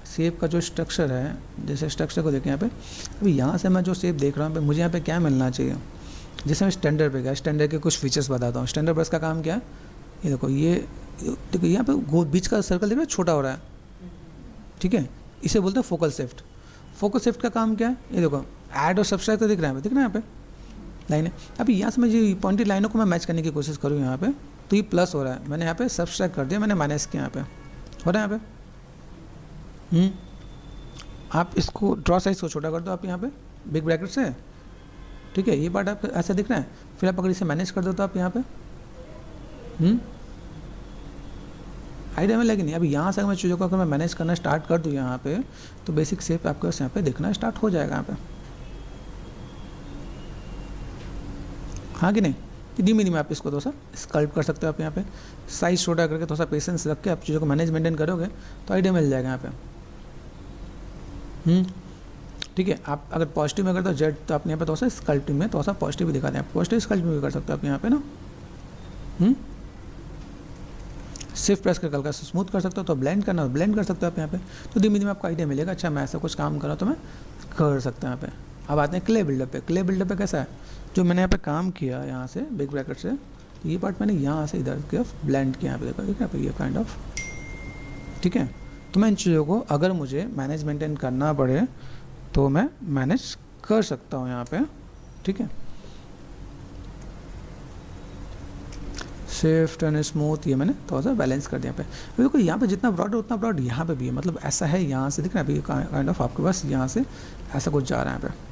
A: शेप का जो स्ट्रक्चर है, जैसे स्ट्रक्चर को देखें यहाँ पे। अभी यहाँ से मैं जो शेप देख रहा हूँ मुझे यहाँ पे क्या मिलना चाहिए, जैसे मैं स्टैंडर्ड पे गया, स्टैंडर्ड के कुछ फीचर्स बताता हूँ। स्टैंडर्ड ब्रश का काम क्या है, ये देखो, ये देखो यहाँ पे बीच का सर्कल देख रहे हो छोटा हो रहा है, ठीक है, इसे बोलते हैं फोकल शिफ्ट। फोकल शिफ्ट का काम क्या है, ये देखो ऐड और सब्सट्रैक्ट तो दिख रहा है, दिख रहा है यहाँ पे लाइन है। अभी यहाँ से मैं जो पॉइंटेड लाइनों को मैं मैच करने की कोशिश करूँ यहाँ पे, तो ये प्लस हो रहा है, मैंने यहाँ पे सब्सट्रैक्ट कर दिया, मैंने माइनस किया, यहाँ पे हो रहा है यहाँ पे। आप इसको ड्रॉ साइज को छोटा कर दो आप यहाँ पे बिग ब्रैकेट से, ठीक है। ये पार्ट आपको ऐसा दिख रहा है। फिर आप अगर इसे मैनेज कर दो तो आप यहाँ पे आइडिया में लगे नहीं। अभी यहाँ से अगर मैं चीज़ों को अगर मैं मैनेज करना स्टार्ट कर दूँ यहाँ पे, तो बेसिक शेप आपको यहाँ पे दिखना स्टार्ट हो जाएगा यहाँ पे, हाँ कि नहीं। धीमे धीमे आप इसको थोड़ा सा स्कल्प कर सकते हो आप यहाँ पे, साइज छोटा करके थोड़ा सा पेशेंस रख के आप चीज़ों को मैनेज मेंटेन करोगे तो आइडिया मिल जाएगा यहाँ पे। ठीक है। आप अगर पॉजिटिव में करते हो जेड, तो आप यहाँ पे थोड़ा सा स्कल्पिंग में थोड़ा सा पॉजिटिव भी दिखा दें, आप पॉजिटिव स्कल्पिंग भी कर सकते हो आप यहाँ पे ना। सिर्फ प्रेस करके हल्का स्मूथ कर सकते हो, तो ब्लेंड करना हो ब्लेंड कर सकते हो आप यहाँ पे। तो धीमे धीमे आपको आइडिया मिलेगा, अच्छा मैं ऐसा कुछ काम कर रहा हूँ तो मैं कर सकता हूँ यहाँ पे। अब आते हैं क्ले बिल्डअप पे। क्ले बिल्डअप पे कैसा है, जो मैंने यहाँ पे काम किया यहाँ से बिग ब्रैकेट से, तो ये पार्ट मैंने यहाँ से इधर की ब्लेंड किया यहाँ पे, देखो ठीक है, ये काइंड ऑफ, ठीक है। तो मैं इन चीज़ों को अगर मुझे मैनेज मेंटेन करना पड़े तो मैं मैनेज कर सकता हूँ यहाँ पे, ठीक है। शिफ्ट एंड स्मूथ ये मैंने थोड़ा सा बैलेंस कर दिया यहाँ पे। देखो यहाँ पे जितना ब्रॉड है उतना ब्रॉड यहाँ पे भी है, मतलब ऐसा है, यहाँ से दिख रहा है अभी काइंड ऑफ आपके पास यहाँ से ऐसा कुछ जा रहा है यहाँ पे।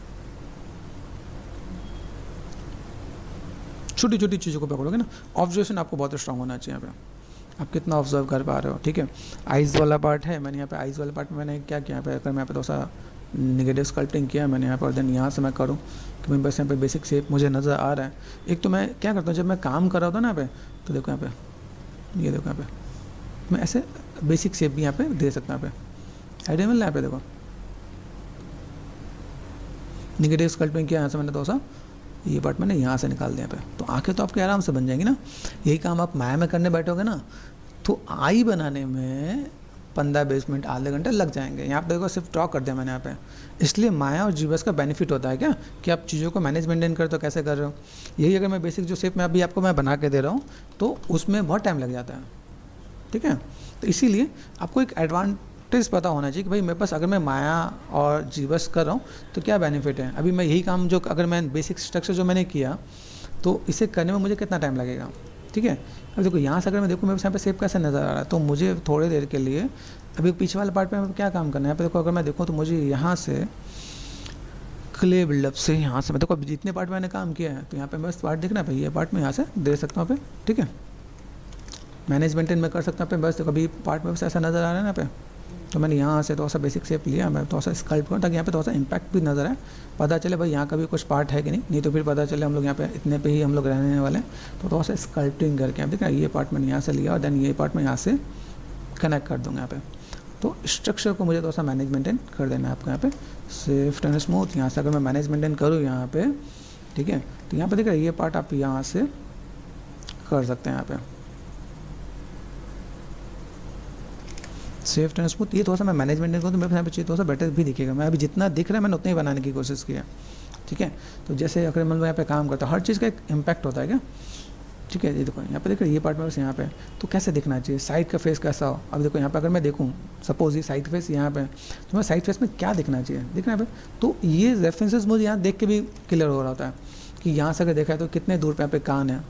A: छोटी छोटी चीज़ों को पकड़ोगे ना, ऑब्जर्वेशन आपको बहुत स्ट्रांग होना चाहिए यहाँ पे, आप कितना ऑब्जर्व कर पा रहे हो, ठीक है। आइज़ वाला पार्ट है, मैंने यहाँ पे आइज़ वाले पार्ट में मैंने क्या किया यहाँ पे, अगर मैं यहाँ पे थोड़ा सा निगेटिव स्कल्पटिंग किया मैंने यहाँ पर, देन यहाँ से मैं करूँ कि मैं बस यहाँ पे बेसिक शेप मुझे नज़र आ रहा है। एक तो मैं क्या करता हूँ जब मैं काम कर रहा होता हूँ ना यहाँ पे, तो देखो यहाँ पे, ये देखो यहाँ पे मैं ऐसे बेसिक शेप भी यहाँ पे दे सकता हूँ यहाँ पे, आइडिया मिल रहा है यहाँ पे। देखो निगेटिव स्कल्पटिंग किया यहाँ से मैंने थोड़ा सा, ये पार्ट मैंने यहाँ से निकाल दिया पे, तो आंखें तो आपके आराम से बन जाएंगी ना। यही काम आप माया में करने बैठोगे ना तो आई बनाने में 15-20 मिनट आधे घंटे लग जाएंगे। यहाँ पे देखो सिर्फ ड्रॉ कर दिया मैंने यहाँ पे, इसलिए माया और जीबस का बेनिफिट होता है क्या कि आप चीज़ों को मैनेज मेंटेन करते हो, कैसे कर रहे हो। यही अगर मैं बेसिक जो शेप मैं अभी आपको मैं बना के दे रहा हूँ तो उसमें बहुत टाइम लग जाता है, ठीक है। तो इसीलिए आपको एक एडवांटेज पता होना चाहिए कि भाई मेरे पास अगर मैं माया और जीबस कर रहा हूँ तो क्या बेनिफिट है। अभी मैं यही काम जो अगर मैं बेसिक स्ट्रक्चर जो मैंने किया तो इसे करने में मुझे कितना टाइम लगेगा, ठीक है। अब देखो यहाँ से अगर मैं देखूँ मेरे यहाँ पे शेप कैसे नज़र आ रहा है, तो मुझे थोड़ी देर के लिए अभी पीछे वाले पार्ट पे क्या काम करना है। यहाँ पे देखो अगर मैं देखूँ तो मुझे यहाँ से क्ले बिल्डअप से यहाँ से, देखो अभी जितने पार्ट मैंने काम किया है तो यहाँ पे बस पार्ट देखना है भाई, ये पार्ट मैं यहाँ से दे सकता हूँ पे, ठीक है। मैनेजमेंट में कर सकता हूँ पे, बस देखो अभी पार्ट में बस ऐसा नज़र आ रहा है ना पे, तो मैंने यहाँ से थोड़ा सा बेसिक शेप लिया, मैं थोड़ा सा स्कल्प करूँ ताकि यहाँ पे थोड़ा सा इम्पैक्ट भी नज़र आए, पता चले भाई यहाँ का भी कुछ पार्ट है कि नहीं तो फिर पता चले हम लोग यहाँ पे इतने पे ही हम लोग रहने वाले हैं। तो थोड़ा सा स्कल्पटिंग करके आप देखा ये पार्ट मैंने यहाँ से लिया और देन ये पार्ट मैं यहाँ से कनेक्ट कर दूँगा यहाँ पे। तो स्ट्रक्चर को मुझे थोड़ा सा मैनेज मेंटेन कर देना है आपको यहाँ पे, स्विफ्ट एंड स्मूथ। यहाँ से अगर मैं मैनेज मेंटेन करूँ यहाँ पे, ठीक है, तो यहाँ पे देख रहे ये पार्ट आप यहाँ से कर सकते हैं यहाँ पे स्विफ्ट एंड स्मूथ। ये थोड़ा सा मैं मैनेज मेंटेन करूँ तो मेरे यहाँ पे चाहिए थोड़ा सा बेटर भी दिखेगा। मैं अभी जितना दिख रहा है मैंने उतना ही बनाने की कोशिश की है, ठीक है। तो जैसे अगर मैं यहाँ पे काम करता हूँ, हर चीज़ का एक इम्पैक्ट होता है क्या, ठीक है। ये देखो यहाँ पे देखो ये पार्ट में बस यहाँ पे तो कैसे दिखना चाहिए, साइड का फेस कैसा हो। अब देखो यहाँ पे अगर मैं देखूँ सपोज ये साइड फेस यहाँ पे, तो मैं साइड फेस में क्या दिखना चाहिए, दिखना है। तो ये रेफरेंसेस मुझे यहाँ देख के भी क्लियर हो रहा होता है कि यहाँ से अगर देखा है तो कितने दूर पे यहाँ पे कान है,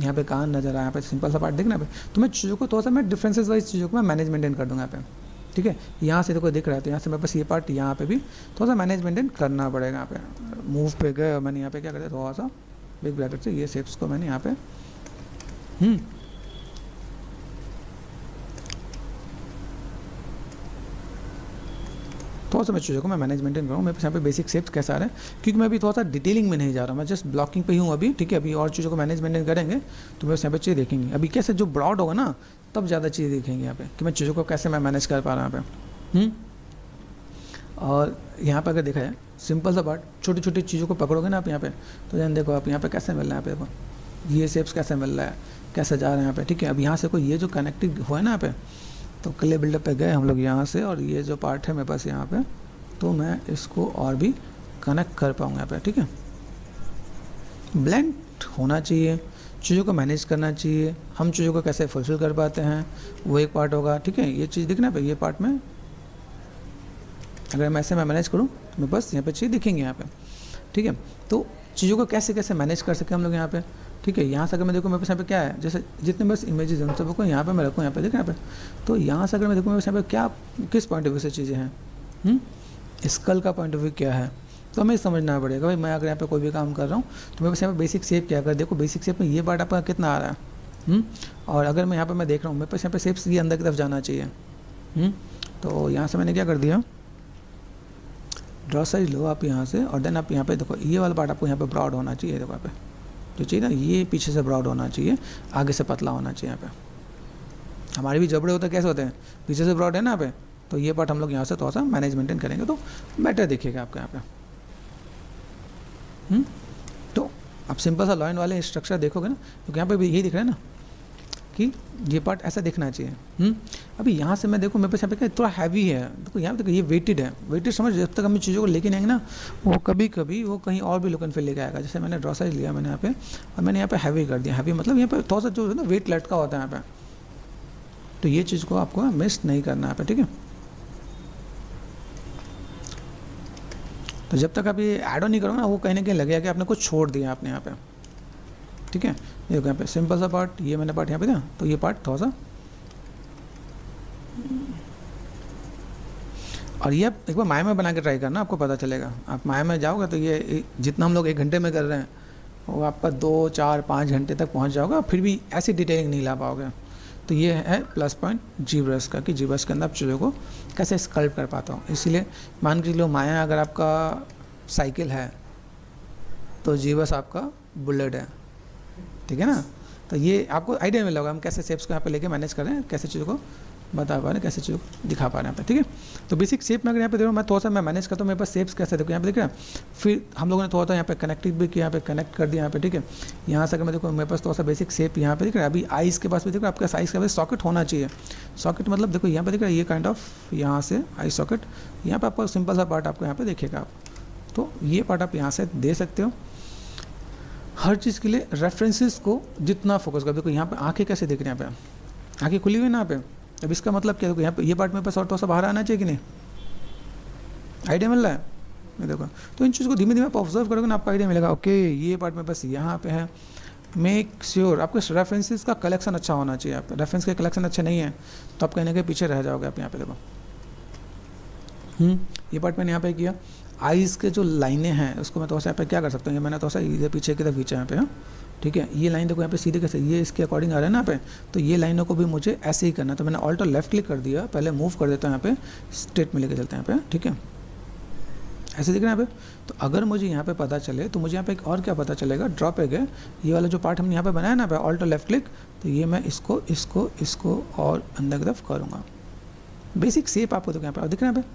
A: यहाँ पे कान नजर आया, यहाँ पे सिंपल सा पार्ट दिखना है। तो मैं चीज़ों को थोड़ा सा मैं डिफरेंसेस वाइज चीज़ों को मैं मैनेज मेंटेन कर दूँगा यहाँ पे, ठीक है। यहाँ से देखो दिख रहा है तो यहाँ से मेरे पास ये पार्ट यहाँ पे भी थोड़ा सा मैनेज मेंटेन करना पड़ेगा। यहाँ पे मूव पे गए और मैंने यहाँ पे क्या करा थोड़ा सा बिग ब्रैकेट से ये शेप्स को मैंने यहाँ पे थोड़ा सा मैं चीज़ों को मैं मैनेज मेंटेन करूँ। मेरे पास यहाँ पे बेसिक शेप्स कैसा आ रहा है, क्योंकि मैं अभी थोड़ा सा डिटेलिंग में नहीं जा रहा, मैं जस्ट ब्लॉकिंग पे ही हूँ अभी, ठीक है। अभी और चीज़ों को मैनेज मेंटेन करेंगे तो मेरे यहाँ पे चीज़ देखेंगे। अभी कैसे जो ब्रॉड होगा ना तब ज़्यादा चीज़ देखेंगे यहाँ पे कि मैं चीज़ों को कैसे मैं मैनेज कर पा रहा हूँ यहाँ पे। और यहाँ पे अगर देखा जाए सिंपल सा पार्ट, छोटी छोटी चीज़ों को पकड़ोगे ना आप यहाँ पे, तो ध्यान देखो आप यहाँ पे कैसे मिल रहा है, यहाँ पे देखो ये शेप्स कैसे मिल रहा है, कैसे जा रहे हैं यहाँ पे, ठीक है। अब यहाँ से कोई ये जो कनेक्टेड हुआ है ना यहाँ पे, तो क्ले बिल्डअप पे गए हम लोग यहाँ से, और ये जो पार्ट है मेरे पास यहाँ पे, तो मैं इसको और भी कनेक्ट कर पाऊँगा यहाँ पे, ठीक है। ब्लेंड होना चाहिए, चीज़ों को मैनेज करना चाहिए, हम चीज़ों को कैसे फुलफिल कर पाते हैं वो एक पार्ट होगा, ठीक है। ये चीज़ दिखना पे, ये पार्ट में अगर मैं ऐसे मैं मैनेज करूँ तो मैं बस यहाँ पे चीज़ दिखेंगे यहाँ पे, ठीक है। तो चीज़ों को कैसे कैसे मैनेज कर सके हम लोग यहाँ पे, ठीक है। यहाँ से अगर मैं देखूँ मेरे पास यहाँ पे क्या है, जैसे जितने बस इमेजेस हैं उन सबको यहाँ पे मैं रखूँ, यहाँ पे देखना यहाँ पे। तो यहाँ से अगर मैं देखूँ मेरे पास यहाँ पे क्या किस पॉइंट ऑफ व्यू से चीज़ें हैं, स्कल का पॉइंट ऑफ व्यू क्या है, तो हमें समझना पड़ेगा भाई। मैं अगर यहाँ पे कोई भी काम कर रहा हूँ तो मेरे पास यहाँ पे बेसिक शेप क्या, अगर देखो बेसिक शेप में ये पार्ट आपका कितना आ रहा है, और अगर मैं यहाँ पे मैं देख रहा हूँ मेरे पास यहाँ पे शेप्स ये अंदर की तरफ जाना चाहिए, तो यहाँ से मैंने क्या कर दिया, ड्रॉ साइज लो आप यहाँ से, और देन आप यहाँ पे देखो ये वाला पार्ट आपको यहाँ पे ब्रॉड होना चाहिए, देखो यहाँ पे जो चाहिए ना ये पीछे से ब्रॉड होना चाहिए, आगे से पतला होना चाहिए। यहाँ पे हमारे भी जबड़े होते हैं कैसे होते हैं, पीछे से ब्रॉड है ना यहाँ पे, तो ये पार्ट हम लोग यहाँ से थोड़ा सा मैनेज मेंटेन करेंगे तो बेटर दिखेगा आपका यहाँ पे। तो आप सिंपल सा लाइन वाले स्ट्रक्चर देखोगे ना, तो यहाँ पे भी यही दिख रहा है ना कि ये पार्ट ऐसा दिखना चाहिए। अभी यहाँ से मैं देखूँ मेरे पास यहाँ पे क्या थोड़ा हैवी है, देखो यहाँ पे देखो ये वेटेड है, वेटेड समझ, जब तक हम चीज़ों को लेके आएंगे ना वो कभी कभी वो कहीं और भी लुक एंड फील लेके आएगा। जैसे मैंने ड्रॉ साइज लिया मैंने यहाँ पे, और मैंने यहाँ पे हैवी कर दिया, हैवी मतलब यहाँ पे थोड़ा सा जो है ना वेट लटका होता है यहाँ पे, तो ये चीज़ को आपको मिस नहीं करना है यहाँ पे, ठीक है। तो जब तक आप ये ऐड ऑन नहीं करोगे ना वो कहीं ना कहीं लगेगा कि आपने कुछ छोड़ दिया आपने यहाँ पे, ठीक है। ये देखो यहाँ पे सिंपल सा पार्ट, ये मैंने पार्ट यहाँ पे था, तो ये पार्ट थोड़ा सा, और ये एक बार माया में बना के ट्राई करना, आपको पता चलेगा। आप माया में जाओगे तो ये जितना हम लोग 1 घंटे में कर रहे हैं वो आपका 2, 4, 5 घंटे तक पहुँच जाओगा, फिर भी ऐसी डिटेलिंग नहीं ला पाओगे। तो ये है प्लस पॉइंट जी ब्रश का, कि जी ब्रश के अंदर आप चीज़ों को कैसे स्कल्प कर पाता हूँ। इसीलिए मान के चलो माया अगर आपका साइकिल है तो जी ब्रश आपका बुलेट है, ठीक है ना। तो ये आपको आइडिया मिला होगा हम कैसे शेप्स को यहाँ पे लेके मैनेज कर रहे हैं, कैसे चीज़ों को बता पा रहे हैं, कैसे चीज़ों को दिखा पा रहे हैं यहाँ पे, ठीक है। तो बेसिक शेप में अगर यहाँ पे देखो मैं थोड़ा सा मैं मैनेज करता हूँ, मेरे पास शेप्स कैसे देखो यहाँ पे देख रहे हैं। फिर हम लोगों ने थोड़ा सा यहाँ पे कनेक्टेड भी किया, यहाँ पे कनेक्ट कर दिया यहाँ पे, ठीक है। यहाँ से अगर मैं देखो मेरे पास थोड़ा सा बेसिक शेप यहाँ पे दिख रहा है। अभी आइज़ के पास भी देखो आपका साइज़ के पास सॉकेट होना चाहिए। सॉकेट मतलब देखो यहाँ पे दिख रहा है ये काइंड ऑफ यहाँ से आई सॉकेट, यहाँ पे आपको सिंपल सा पार्ट आपको यहाँ पे देखेगा आप, तो ये पार्ट आप यहाँ से दे सकते हो। हर चीज़ के लिए रेफरेंसेस को जितना फोकस कर, देखो यहाँ पे आंखें कैसे दिख रही हैं, यहाँ पे आंखें खुली हुई ना यहाँ पे, अब इसका मतलब क्या, देखो यहाँ पे ये पार्ट मेरे पास और थोड़ा सा बाहर आना चाहिए कि नहीं, आइडिया मिल रहा है। ये देखो तो इन चीज़ को धीमे धीमे आप ऑब्जर्व करोगे ना आपको आइडिया मिलेगा, ओके ये पार्ट मेरे पास यहाँ पे है। मेक श्योर आपके रेफरेंसेस का कलेक्शन अच्छा होना चाहिए। आप रेफरेंस के कलेक्शन अच्छे नहीं है तो आप कहीं ना कहीं पीछे रह जाओगे। आप यहाँ पे देखो ये पार्ट मैंने यहाँ पे किया। आइज़ के जो लाइनें हैं उसको मैं थोड़ा सा यहाँ पे क्या कर सकता हूँ, ये मैंने थोड़ा सा इधर पीछे की तरफ खींचा यहाँ पे, हाँ ठीक है। ये लाइन देखो यहाँ पे सीधे कैसे ये इसके अकॉर्डिंग आ रहा है ना यहाँ पे, तो ये लाइनों को भी मुझे ऐसे ही करना है। तो मैंने ऑल्ट और लेफ्ट क्लिक कर दिया, पहले मूव कर देता हूँ यहाँ पे, स्ट्रेट में लेके चलते हैं यहाँ पे, ठीक है। ऐसे दिख रहा है यहाँ पे। तो अगर मुझे यहाँ पे पता चले तो मुझे यहाँ पे एक और क्या पता चलेगा, ड्रॉप है गया ये वाला जो पार्ट हमने यहाँ पे बनाया ना पे ऑल्ट और लेफ्ट क्लिक, तो ये मैं इसको इसको इसको और अंदर की तरफ करूँगा। बेसिक शेप आपको देखो यहाँ पे दिख रहा है यहाँ पे।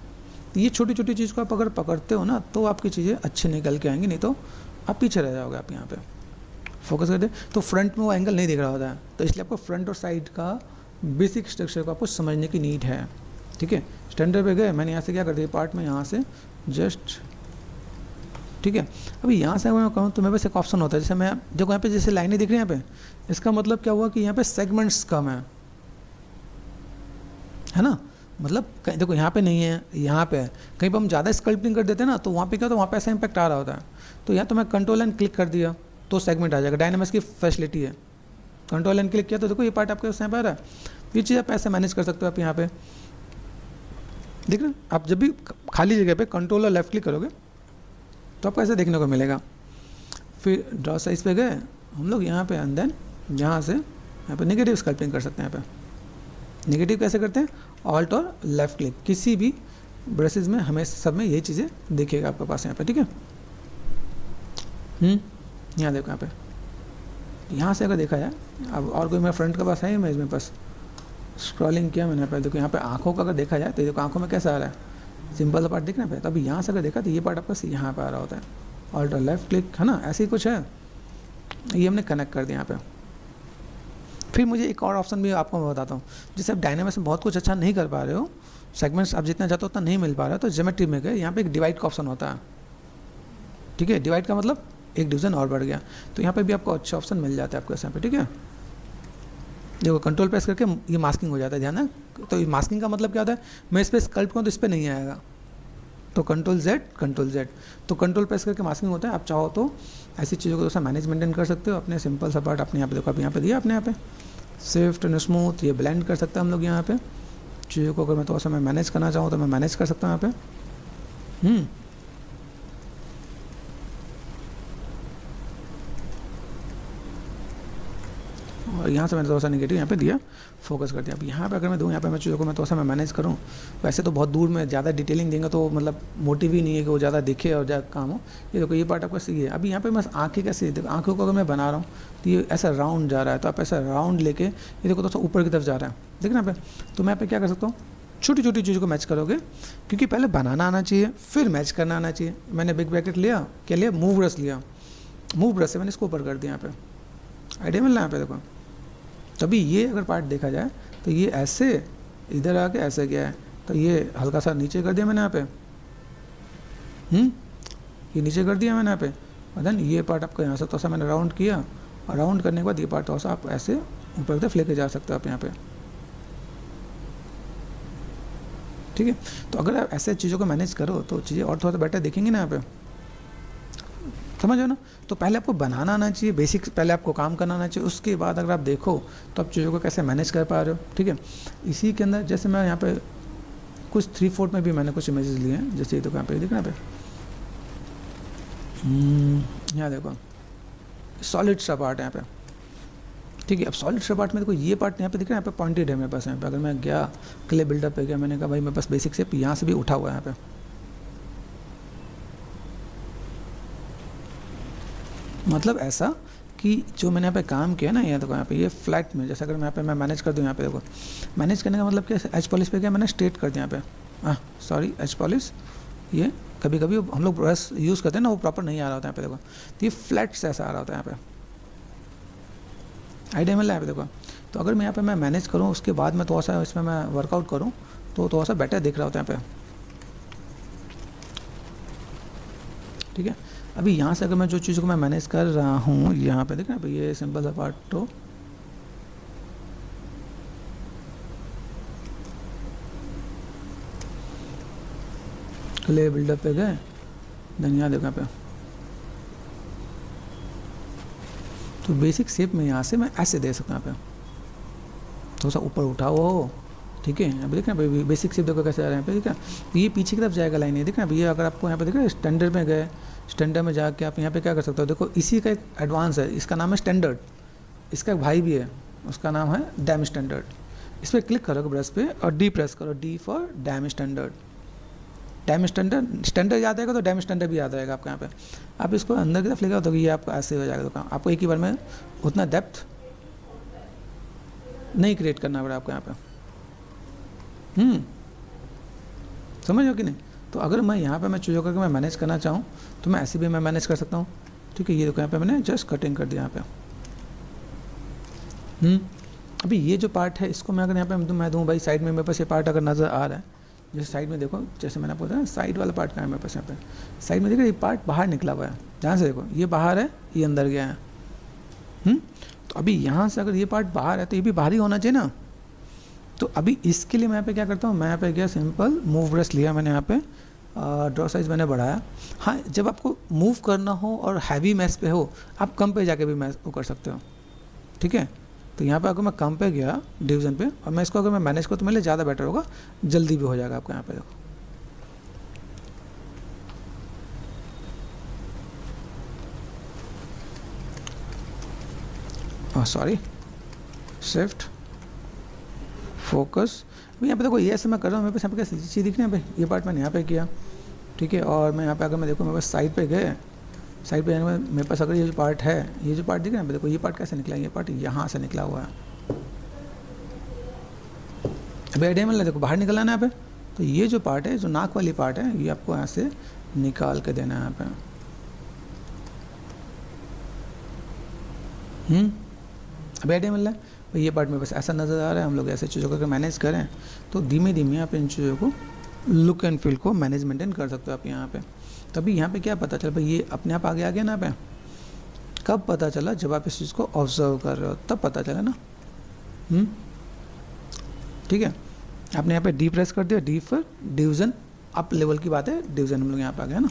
A: तो ये छोटी छोटी चीज़ को आप अगर पकड़ते हो ना तो आपकी चीज़ें अच्छी निकल के आएंगी, नहीं तो आप पीछे रह जाओगे। आप यहाँ पे फोकस करते तो फ्रंट में वो एंगल नहीं दिख रहा होता है, तो इसलिए आपको फ्रंट और साइड का बेसिक स्ट्रक्चर को आपको समझने की नीड है, ठीक है। स्टैंडर्ड पे गए, मैंने यहाँ से क्या कर दिया पार्ट में यहाँ से जस्ट, ठीक है। अभी यहाँ से अगर मैं कहूँ तो मेरे पास एक ऑप्शन होता है, जैसे मैं देखो यहाँ पे जैसे लाइनें दिख रही हैं यहाँ पे, इसका मतलब क्या हुआ कि यहाँ पे सेगमेंट्स कम है ना। मतलब कहीं देखो यहाँ पे नहीं है, यहाँ पे है। कहीं पर हम ज़्यादा स्कल्पटिंग कर देते हैं ना तो वहाँ पे क्या, तो वहाँ पे ऐसा इंपैक्ट आ रहा होता है। तो यहाँ तो मैं कंट्रोल एंड क्लिक कर दिया तो सेगमेंट आ जाएगा, डायनामिक्स की फैसिलिटी है। कंट्रोल एंड क्लिक किया तो देखो ये पार्ट आपके यहाँ पे आ रहा है। ये चीज़ आप ऐसे मैनेज कर सकते हो। आप यहाँ पे देख रहे हैं, आप जब भी खाली जगह पे कंट्रोल और लेफ्ट क्लिक करोगे तो आपको ऐसे देखने को मिलेगा। फिर ड्रॉ साइज पे गए हम लोग यहाँ पे, एंड देन यहाँ से यहाँ पे नेगेटिव स्कल्पिंग कर सकते हैं। यहाँ पे नेगेटिव कैसे करते हैं, ऑल्ट और लेफ्ट क्लिक, किसी भी ब्रशेज में हमें सब में यही चीज़ें देखिएगा आपके पास यहाँ पे, ठीक है। यहाँ देखो यहाँ पे, यहाँ से अगर देखा जाए, अब और कोई मेरा फ्रंट के पास है इमेज में, बस स्क्रॉलिंग किया मैंने यहाँ पे, देखो यहाँ पे आँखों का अगर देखा जाए तो देखो आँखों में कैसा आ रहा है, सिंपल सा पार्ट दिख रहा है। तो अभी यहाँ से अगर देखा तो ये पार्ट आपका यहाँ पे आ रहा होता है, ऑल्ट और लेफ्ट क्लिक, है ना, ऐसे ही कुछ है। ये हमने कनेक्ट कर दिया यहाँ पे। फिर मुझे एक और ऑप्शन भी आपको मैं बताता हूँ, जैसे आप डायनामिक्स में बहुत कुछ अच्छा नहीं कर पा रहे हो, सेगमेंट्स आप जितना चाहते हो उतना नहीं मिल पा रहा है, तो ज्योमेट्री में गए, यहाँ पे एक डिवाइड का ऑप्शन होता है, ठीक है। डिवाइड का मतलब एक डिवीजन और बढ़ गया, तो यहाँ पे भी आपको अच्छा ऑप्शन मिल जाता है आपको यहाँ पे, ठीक है। देखो कंट्रोल प्रेस करके ये मास्किंग हो जाता है, ध्यान है। तो ये मास्किंग का मतलब क्या होता है, मैं इस पर स्कल्प करूँ तो इस पर नहीं आएगा, तो कंट्रोल जेड, तो कंट्रोल प्रेस करके मास्किंग होता है। आप चाहो तो ऐसी चीज़ों को दोस्तों मैनेज मेंटेन कर सकते हो अपने सिंपल सा पार्ट। अपने यहाँ पे देखो, आप यहाँ पे दिया अपने यहाँ पे स्विफ्ट एंड स्मूथ, ये ब्लेंड कर सकते हैं हम लोग यहाँ पे चीज़ों को। अगर मैं थोड़ा सा मैं मैनेज करना चाहूँ तो मैं मैनेज कर सकता हूँ यहाँ पे। और यहाँ से मैंने थोड़ा सा नेगेटिव यहाँ पे दिया, फोकस कर दिया। अब यहाँ पे अगर मैं दूँ, यहाँ पे मैं चीज़ों को मैं थोड़ा सा मैं मैनेज करूँ, वैसे तो बहुत दूर में ज़्यादा डिटेलिंग देंगे तो मतलब मोटिव ही नहीं है कि वो ज़्यादा दिखे और ज़्यादा काम हो। ये देखो ये पार्ट आपका सही है। अभी यहाँ पे मैं आँखें कैसे, देखो आँखों को अगर मैं बना रहा हूँ तो ये ऐसा राउंड जा रहा है, तो आप ऐसा राउंड लेके ये देखो थोड़ा सा ऊपर की तरफ जा रहा है, देख ना यहाँ पे। तो मैं यहाँ पे क्या कर सकता हूँ, छोटी छोटी चीज़ों को मैच करोगे, क्योंकि पहले बनाना आना चाहिए फिर मैच करना आना चाहिए। मैंने बिग ब्रैकेट लिया, क्या लिया, मूव ब्रश लिया, मूव ब्रश से मैंने इसको ऊपर कर दिया यहाँ पे, आइडिया मिल रहा है यहाँ पे देखो। तभी ये अगर पार्ट देखा जाए तो ये ऐसे इधर आके ऐसे गया है, तो ये हल्का सा नीचे कर दिया मैंने यहाँ पे, ये नीचे कर दिया मैंने यहाँ पे। और देन ये पार्ट आपको यहाँ से थोड़ा सा मैंने राउंड किया, और राउंड करने के बाद ये पार्ट थोड़ा सा आप ऐसे ऊपर की तरफ लेके जा सकते हो आप यहाँ पे, ठीक है। तो अगर आप ऐसे चीज़ों को मैनेज करो तो चीज़ें और थोड़ा सा बेटर दिखेंगी ना यहाँ पे, समझो ना। तो पहले आपको बनाना आना चाहिए, बेसिक पहले आपको काम करना आना चाहिए, उसके बाद अगर आप देखो तो आप चीज़ों को कैसे मैनेज कर पा रहे हो, ठीक है। इसी के अंदर जैसे मैं यहाँ पे कुछ 3/4 में भी मैंने कुछ इमेजेस लिए हैं, जैसे ये तो यहाँ पे देखना पे, यहाँ देखो सॉलिड सा पार्ट है यहाँ पे, ठीक है। अब सॉलिड सा पार्ट में देखो ये पार्ट यहाँ पे दिख रहा है, यहाँ पे पॉइंटेड है मेरे पास। यहाँ पे अगर मैं गया क्ले बिल्डअप पे गया, मैंने कहा भाई मेरे पास बेसिक शेप यहाँ से भी उठा हुआ है यहाँ पे, मतलब ऐसा कि जो मैंने यहाँ पे काम किया ना, ये देखो यहाँ पे ये फ्लैट में, जैसे अगर मैं यहाँ पे मैं मैनेज कर दूँ, यहाँ पे देखो मैनेज करने का मतलब क्या है, एच पॉलिश पे क्या मैंने स्ट्रेट कर दिया यहाँ पे, सॉरी एच पॉलिश, ये कभी कभी हम लोग ब्रश यूज़ करते हैं ना वो प्रॉपर नहीं आ रहा होता है यहाँ पे देखो, तो ये फ्लैट से ऐसा आ रहा होता है यहाँ पे, आइडिया मिल रहा है यहाँ पे देखो। तो अगर मैं यहाँ पे मैं मैनेज करूँ उसके बाद मैं थोड़ा सा इसमें मैं वर्कआउट करूँ तो थोड़ा सा बेटर दिख रहा होता है यहाँ पे, ठीक है। अभी यहाँ से अगर मैं जो चीज़ को मैं मैनेज कर रहा हूँ यहाँ पे देख रहे हैं, ये सिंपल सा पार्ट, तो क्ले बिल्डअप पे गए, देन यहाँ देखो यहाँ पे, तो बेसिक शेप में यहाँ से मैं ऐसे दे सकता हूँ यहाँ पे, थोड़ा सा ऊपर उठा हुआ हो, ठीक है। अभी देख रहे हैं बेसिक शेप देखो कैसे आ रहे हैं यहाँ पे, ठीक है। ये पीछे की तरफ जाएगा लाइन, ये देख रहे हैं। ये अगर आपको यहाँ पे देख रहे हैं स्टैंडर्ड में गए, स्टैंडर्ड में जाके आप यहाँ पे क्या कर सकते हो, देखो इसी का एक एडवांस है, इसका नाम है स्टैंडर्ड, इसका एक भाई भी है, उसका नाम है डैम स्टैंडर्ड। इस पर क्लिक करोगे ब्रश पे और डी प्रेस करो, D for dam standard. Dam standard, standard याद आएगा तो डैम स्टैंडर्ड भी याद आएगा आपको यहाँ पे। आप इसको अंदर की तरफ लेगा तो ये आपको ऐसे हो जाएगा, तो काम आपको एक ही बार में उतना डेप्थ नहीं क्रिएट करना पड़ा आपको यहाँ पे। समझ हो कि नहीं। तो अगर मैं यहाँ पे मैं चीज़ों करके मैं मैनेज करना चाहूँ तो मैं ऐसे भी मैं मैनेज कर सकता हूँ, ठीक है। ये देखो यहाँ पे मैंने जस्ट कटिंग कर दिया यहाँ पे। अभी ये जो पार्ट है इसको मैं अगर यहाँ पे मैं दूँ भाई साइड में, मेरे पास ये पार्ट अगर नज़र आ रहा है, जैसे साइड में देखो, जैसे मैंने आपको बताया साइड वाला पार्ट कहाँ है मेरे पास, यहाँ पे साइड में देखो ये पार्ट बाहर निकला हुआ है, ध्यान से देखो ये बाहर है, ये अंदर गया है। तो अभी यहाँ से अगर ये पार्ट बाहर है तो ये भी बाहर ही होना चाहिए ना। तो अभी इसके लिए मैं यहाँ पे क्या करता हूँ, मैं यहाँ पे गया सिंपल मूव ब्रश लिया मैंने, यहाँ पे ड्रॉ साइज मैंने बढ़ाया। हाँ, जब आपको मूव करना हो और हैवी मैच पे हो, आप कम पे जाके भी मैच वो कर सकते हो, ठीक है। तो यहाँ पे अगर मैं कम पे गया डिवीज़न पे और मैं इसको अगर मैं मैनेज करूँ तो मेरे लिए ज़्यादा बेटर होगा, जल्दी भी हो जाएगा आपको। यहाँ पे देखो, सॉरी, शिफ्ट फोकस। यहाँ पे देखो ये ऐसे मैं कर रहा हूँ, मेरे पास यहाँ पे क्या चीज़ दिख रही है भाई, ये पार्ट मैंने यहाँ पे किया, ठीक है। और मैं यहाँ पे अगर मैं देखूँ, मेरे पास साइड पे गए, साइड पे जाने में मेरे पास अगर ये जो पार्ट है, ये जो पार्ट दिख रहा है, देखो ये पार्ट कैसे निकला, ये पार्ट यहाँ से निकला हुआ है। अभी आइडिया मिल रहा है, देखो बाहर निकला ना यहाँ पे। तो ये जो पार्ट है, जो नाक वाली पार्ट है, ये आपको यहाँ से निकाल के देना है यहाँ पे। अभी आइडिया मिल रहा है। तो ये पार्ट में बस ऐसा नज़र आ रहा है। हम लोग ऐसे चीज़ों को अगर मैनेज करें तो धीमे धीमे आप इन चीज़ों को लुक एंड फील को मैनेज मेंटेन कर सकते हो आप यहाँ पे। तभी यहाँ पे क्या पता चला भाई, ये अपने आप आगे आ गया ना पे। कब पता चला, जब आप इस चीज़ को ऑब्जर्व कर रहे हो तब पता चला ना। ठीक है, आपने यहाँ पे डी प्रेस कर दिया, D for division, up level की बात है, डिवीज़न हम लोग यहाँ पे आ गया ना।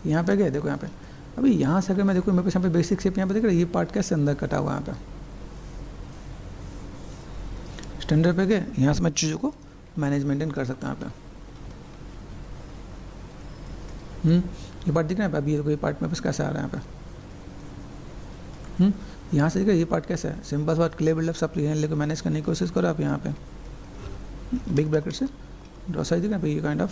A: यहाँ पे गए, देखो यहाँ पे। अभी यहाँ से अगर मैं देखूँ, मेरे पास यहाँ पे बेसिक शेप यहाँ पे देख रहे, ये पार्ट कैसे अंदर कटा हुआ है यहाँ पे। स्टैंडर्ड पे गए, यहाँ से मैं चीज़ों को मैनेज मेंटेन कर सकता हूँ यहाँ पे। ये पार्ट दिख रहा है, अभी ये पार्ट मेरे पास कैसे आ रहा है यहाँ पे। यहाँ से देखिए ये पार्ट कैसा है, सिंपल बात, क्ले बिल्डअप सब लेकर मैनेज करने की कोशिश करो आप यहाँ पे। बिग ब्रैकेट से ड्रॉ साइज दिख रहा है ये काइंड ऑफ।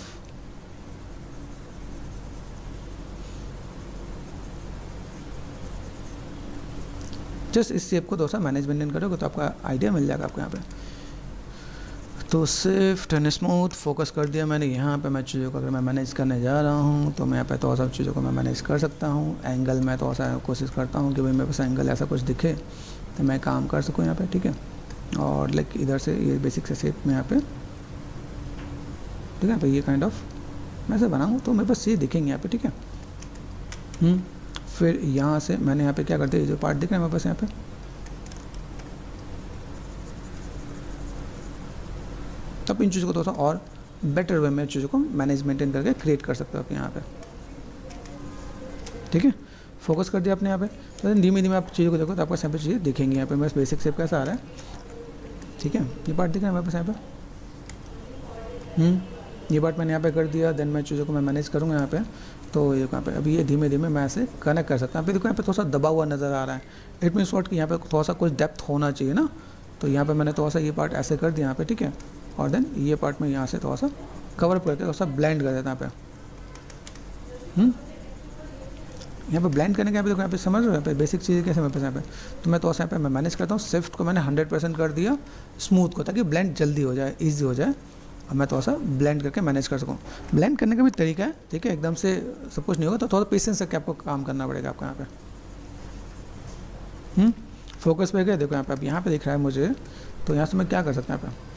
A: जस्ट इस शेप को थोड़ा मैनेज मेंटेन करोगे तो आपका आइडिया मिल जाएगा आपको यहाँ पे। तो शिफ्ट एंड स्मूथ फोकस कर दिया मैंने यहाँ पे। मैं चीज़ों को अगर मैं मैनेज करने जा रहा हूँ तो मैं यहाँ पे तो सब चीज़ों को मैं मैनेज कर सकता हूँ। एंगल मैं तो ऐसा कोशिश करता हूँ कि भाई मेरे पास एंगल ऐसा कुछ दिखे तो मैं काम कर सकूँ यहाँ पे, ठीक है। और लाइक इधर से ये बेसिक से शेप में यहाँ पे, ठीक है। तो ये काइंड ऑफ मैं ऐसे बनाऊँ तो मेरे पास ये दिखेंगे यहाँ पे, ठीक है। फिर यहाँ से मैंने यहाँ पे क्या करते हैं, ये जो पार्ट दिख रहा है मेरे पास यहाँ पे, तब इन चीज़ों को थोड़ा सा और बेटर वे में चीज़ों को मैनेज मेंटेन करके क्रिएट कर सकते हो आप यहाँ पे, ठीक है। फोकस कर दिया आपने यहाँ पे। तो धीमे धीमे आप चीज़ों को देखो तो आपको यहाँ पे चीज़ें दिखेंगी। यहाँ पे मेरे बेसिक शेप कैसा आ रहा है, ठीक है। ये पार्ट दिख रहा है मेरे पास यहाँ पे। ये पार्ट मैंने यहाँ पे कर दिया। देन मैं चीज़ों को मैं मैनेज करूँगा यहाँ पे। तो ये यहाँ पे अभी ये धीमे धीमे मैं ऐसे कनेक्ट कर सकता हूँ। देखो यहाँ पे थोड़ा सा दबा हुआ नज़र आ रहा है, इट मीन्स व्हाट कि यहाँ पे थोड़ा सा कुछ डेप्थ होना चाहिए ना। तो यहाँ पे मैंने थोड़ा सा ये पार्ट ऐसे कर दिया यहाँ पे, ठीक है। और देन ये पार्ट में यहाँ से थोड़ा सा कवर करके थोड़ा सा ब्लेंड कर देता यहाँ पे। यहाँ पे ब्लेंड करने के यहाँ पे देखो, यहाँ पे समझ रहे हो यहाँ पे बेसिक चीज़ कैसे मेरे पास यहाँ पे। तो मैं थोड़ा सा यहाँ पे मैं मैनेज करता हूँ। शिफ्ट को मैंने 100% कर दिया स्मूथ को, ताकि ब्लेंड जल्दी हो जाए, ईजी हो जाए और मैं थोड़ा सा ब्लेंड करके मैनेज कर सकूँ। ब्लेंड करने का भी तरीका है, ठीक है। एकदम से सब कुछ नहीं होगा, तो थोड़ा पेशेंस रख के आपको काम करना पड़ेगा आपको यहाँ पे। फोकस पे गए, देखो यहाँ पे अब यहाँ पे दिख रहा है मुझे। तो यहाँ से मैं क्या कर सकता हूँ यहाँ पे,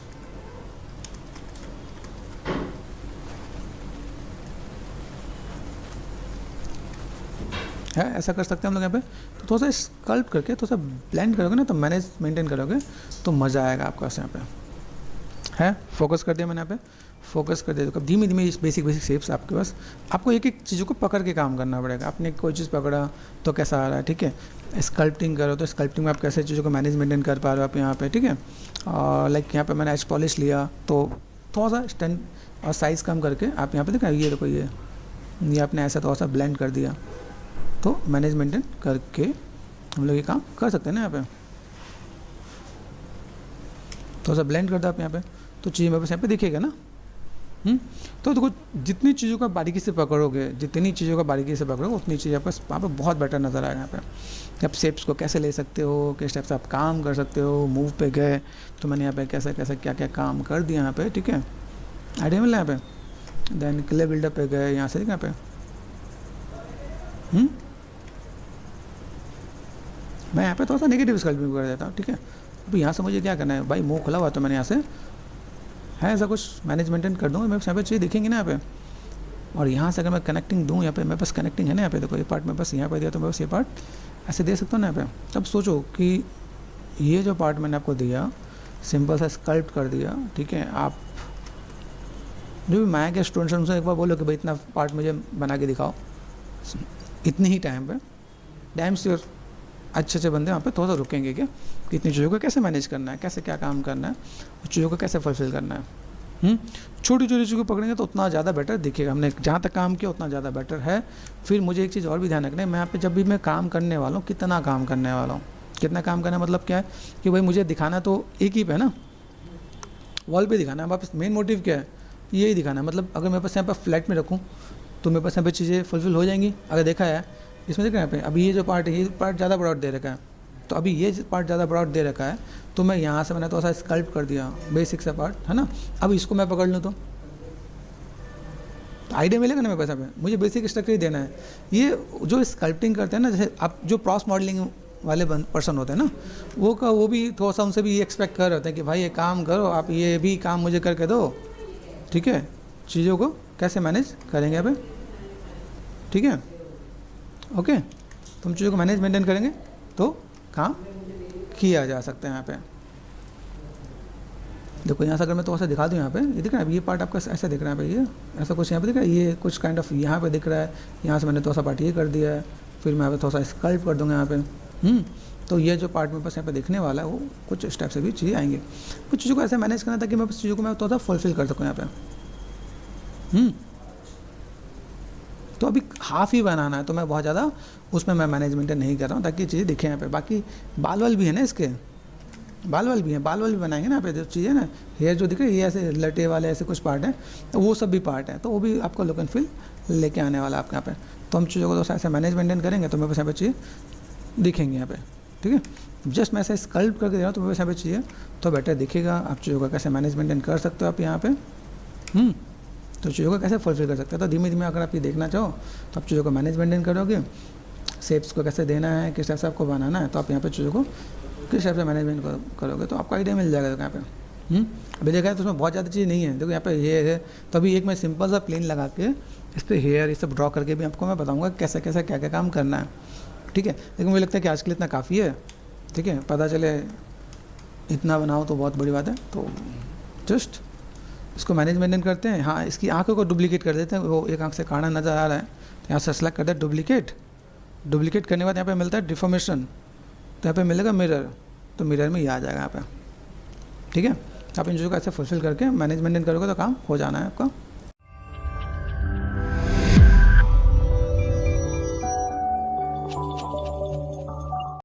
A: है ऐसा कर सकते हैं हम लोग यहाँ पे। तो थोड़ा सा स्कल्प करके थोड़ा सा ब्लेंड करोगे ना, तो मैनेज मेंटेन करोगे तो मज़ा आएगा आपको ऐसे यहाँ पे, है। फोकस कर दिया मैंने यहाँ पे। फोकस कर दे। तो धीमे धीमे इस बेसिक शेप्स आपके पास, आपको एक एक चीज़ों को पकड़ के काम करना पड़ेगा। आपने कोई चीज़ पकड़ा तो कैसा आ रहा है, ठीक है। स्कल्पटिंग करो तो स्कल्पटिंग में आप कैसे चीज़ों को मैनेज मेंटेन कर पा रहे हो आप यहाँ पे, ठीक है। और लाइक यहाँ पे मैंने एच पॉलिश लिया तो थोड़ा सा स्टैंड और साइज़ कम करके आप यहाँ पे देखा, ये देखो ये आपने ऐसा थोड़ा सा ब्लेंड कर दिया, तो मैनेज मेंटेन करके हम लोग ये काम कर सकते हैं ना। यहाँ पे थोड़ा सा ब्लेंड कर दो आप यहाँ पे, तो चीज़ मेरे पास यहाँ पे दिखेगा ना। तो देखो जितनी चीज़ों का बारीकी से पकड़ोगे, जितनी चीज़ों का बारीकी से पकड़ोगे उतनी चीज़ आपको वहाँ पे बहुत बेटर नज़र आएगा। यहाँ पे आप शेप्स को कैसे ले सकते हो, किस टाइप से आप काम कर सकते हो। मूव पे गए तो मैंने यहाँ पे कैसे कैसे क्या क्या काम कर दिया यहाँ पे, ठीक है। आइडिया मिला यहाँ पे। देन क्ले बिल्डअप पे गए, यहाँ से यहाँ पे मैं यहाँ पे थोड़ा सा नेगेटिव स्कल्पिंग कर देता हूँ, ठीक है। अभी यहाँ से मुझे क्या करना है भाई, मुँह खुला हुआ तो मैंने यहाँ से है ऐसा कुछ मैनेज मेंटेन कर दूँगा। मैं यहाँ पे चीज़ दिखेंगे ना यहाँ पे, और यहाँ से अगर मैं कनेक्टिंग दूँ, यहाँ पे मेरे पास कनेक्टिंग है ना यहाँ पे, देखो ये पार्ट मेरे पास यहाँ पे दिया तो मैं बस ये पार्ट ऐसे दे सकता हूँ ना यहाँ पे। तब सोचो कि ये जो पार्ट मैंने आपको दिया सिंपल सा स्कल्प्ट कर दिया, ठीक है। आप जो भी माया के स्टूडेंट्स उनसे एक बार बोलो कि भाई इतना पार्ट मुझे बना के दिखाओ इतनी ही टाइम पे, डैम श्योर अच्छे अच्छे बंदे वहाँ पे थोड़ा सा रुकेंगे क्या, कि इतनी चीज़ों को कैसे मैनेज करना है, कैसे क्या काम करना है, उस चीज़ों को कैसे फुलफिल करना है। छोटी छोटी चीज़ों को पकड़ेंगे तो उतना ज़्यादा बेटर दिखेगा। हमने जहाँ तक काम किया उतना ज़्यादा बेटर है। फिर मुझे एक चीज़ और भी ध्यान रखना है, मैं यहाँ पे जब भी मैं काम करने वाला हूँ, कितना काम करने वाला हूँ, कितना काम करना मतलब क्या है कि भाई मुझे दिखाना तो एक ही पे है ना, वॉल पे दिखाना है। वापस मेन मोटिव क्या है, यही दिखाना है। मतलब अगर मेरे पास यहाँ पर फ्लैट में रखूँ तो मेरे पास यहाँ पे चीज़ें फुलफिल हो जाएंगी। अगर देखा है इसमें देखा यहाँ पे, अभी ये जो पार्ट है ये पार्ट ज़्यादा ब्रॉड दे रखा है, तो अभी ये पार्ट ज़्यादा ब्रॉड दे रखा है, तो मैं यहाँ से मैंने तो ऐसा स्कल्प कर दिया बेसिक सा पार्ट, है ना। अब इसको मैं पकड़ लूँ तो आइडिया मिलेगा ना मेरे पास। यहाँ पे मुझे बेसिक स्ट्रक्चर ही देना है। ये जो स्कल्पटिंग करते हैं ना, जैसे आप जो क्रॉस मॉडलिंग वाले पर्सन होते हैं ना, वो भी थोड़ा सा उनसे भी ये एक्सपेक्ट कर रहे होते हैं कि भाई ये काम करो, आप ये भी काम मुझे करके दो, ठीक है। चीज़ों को कैसे मैनेज करेंगे यहाँ पे, ठीक है, ओके। तो हम चीज़ों को मैनेज मेंटेन करेंगे तो काम किया जा सकता है। यहाँ पे देखो यहाँ से अगर मैं थोड़ा सा दिखा दूँ, यहाँ पे ये दिख रहा है, ये पार्ट आपका ऐसा दिख रहा है भाई, ये ऐसा कुछ यहाँ पे दिख रहा है, ये कुछ काइंड ऑफ यहाँ पे दिख रहा है। यहाँ से मैंने थोड़ा सा पार्ट ये कर दिया है, फिर मैं यहाँ पे थोड़ा सा स्कल्प कर दूँगा यहाँ पे। तो ये जो पार्ट मेरे पास यहाँ पे दिखने वाला है वो कुछ स्टेप से भी चीज़ें आएंगे। कुछ चीज़ों को ऐसे मैनेज करना ताकि मैं उस चीज़ों को मैं थोड़ा सा फुलफिल कर सकूँ यहाँ पे। तो अभी हाफ ही बनाना है, तो मैं बहुत ज़्यादा उसमें मैं मैनेजमेंट नहीं कर रहा हूँ ताकि चीज़ें दिखें यहाँ पे। बाकी बाल वाल भी है ना, इसके बाल वाल भी हैं, बाल वाल भी बनाएंगे ना यहाँ पे। जो चीज़ें ना हेयर जो दिख रही है, ये ऐसे लटे वाले ऐसे कुछ पार्ट हैं, तो वो सब भी पार्ट है, तो वो भी आपको लुक एंड फील लेके आने वाला है आपके यहाँ पे। तो हम चीज़ों को तो ऐसे मैनेज मेंटेन करेंगे तो मेरे पास यहाँ पे चीज़ें दिखेंगी यहाँ पे, ठीक है। जस्ट मैं ऐसे स्कल्प करके दे रहा हूँ तो मेरे पास यहाँ पे चीज़ें तो बेटर दिखेगा। आप चीज़ों का कैसे मैनेज मेंटेन कर सकते हो आप यहाँ पे, तो चीज़ों को कैसे फुलफिल कर सकते हो। तो धीमे धीमे अगर आप ये देखना चाहो तो आप चीज़ों को मैनेज मेंटेन करोगे, शेप्स को कैसे देना है, किस टाइप से आपको बनाना है, तो आप यहाँ पे चीज़ों को किस टाइप से मैनेजमेंट करोगे तो आपको आइडिया मिल जाएगा। यहाँ पे अभी देखा है तो उसमें बहुत ज़्यादा चीज़ नहीं है। देखो यहाँ पे हेयर है, तो अभी एक मैं सिंपल सा प्लेन लगा के इस पर हेयर ये सब ड्रॉ करके भी आपको मैं बताऊँगा कैसे कैसे क्या क्या काम करना है, ठीक है। लेकिन मुझे लगता है कि आज के लिए इतना काफ़ी है, ठीक है। पता चले इतना बनाओ तो बहुत बड़ी बात है। तो जस्ट इसको मैनेज मेंटेन करते हैं। हाँ, इसकी आंखों को डुप्लीकेट कर देते हैं, वो एक आंख से काना नज़र आ रहा है तो यहाँ से सेलेक्ट कर दें डुप्लीकेट करने के बाद यहाँ पे मिलता है डिफॉर्मेशन, तो यहाँ पे मिलेगा मिरर, तो मिरर में ये आ जाएगा यहाँ पे, ठीक है। आप इन चीज़ों को ऐसे फुलफिल करके मैनेज मेंटेन करोगे तो काम हो जाना है आपका।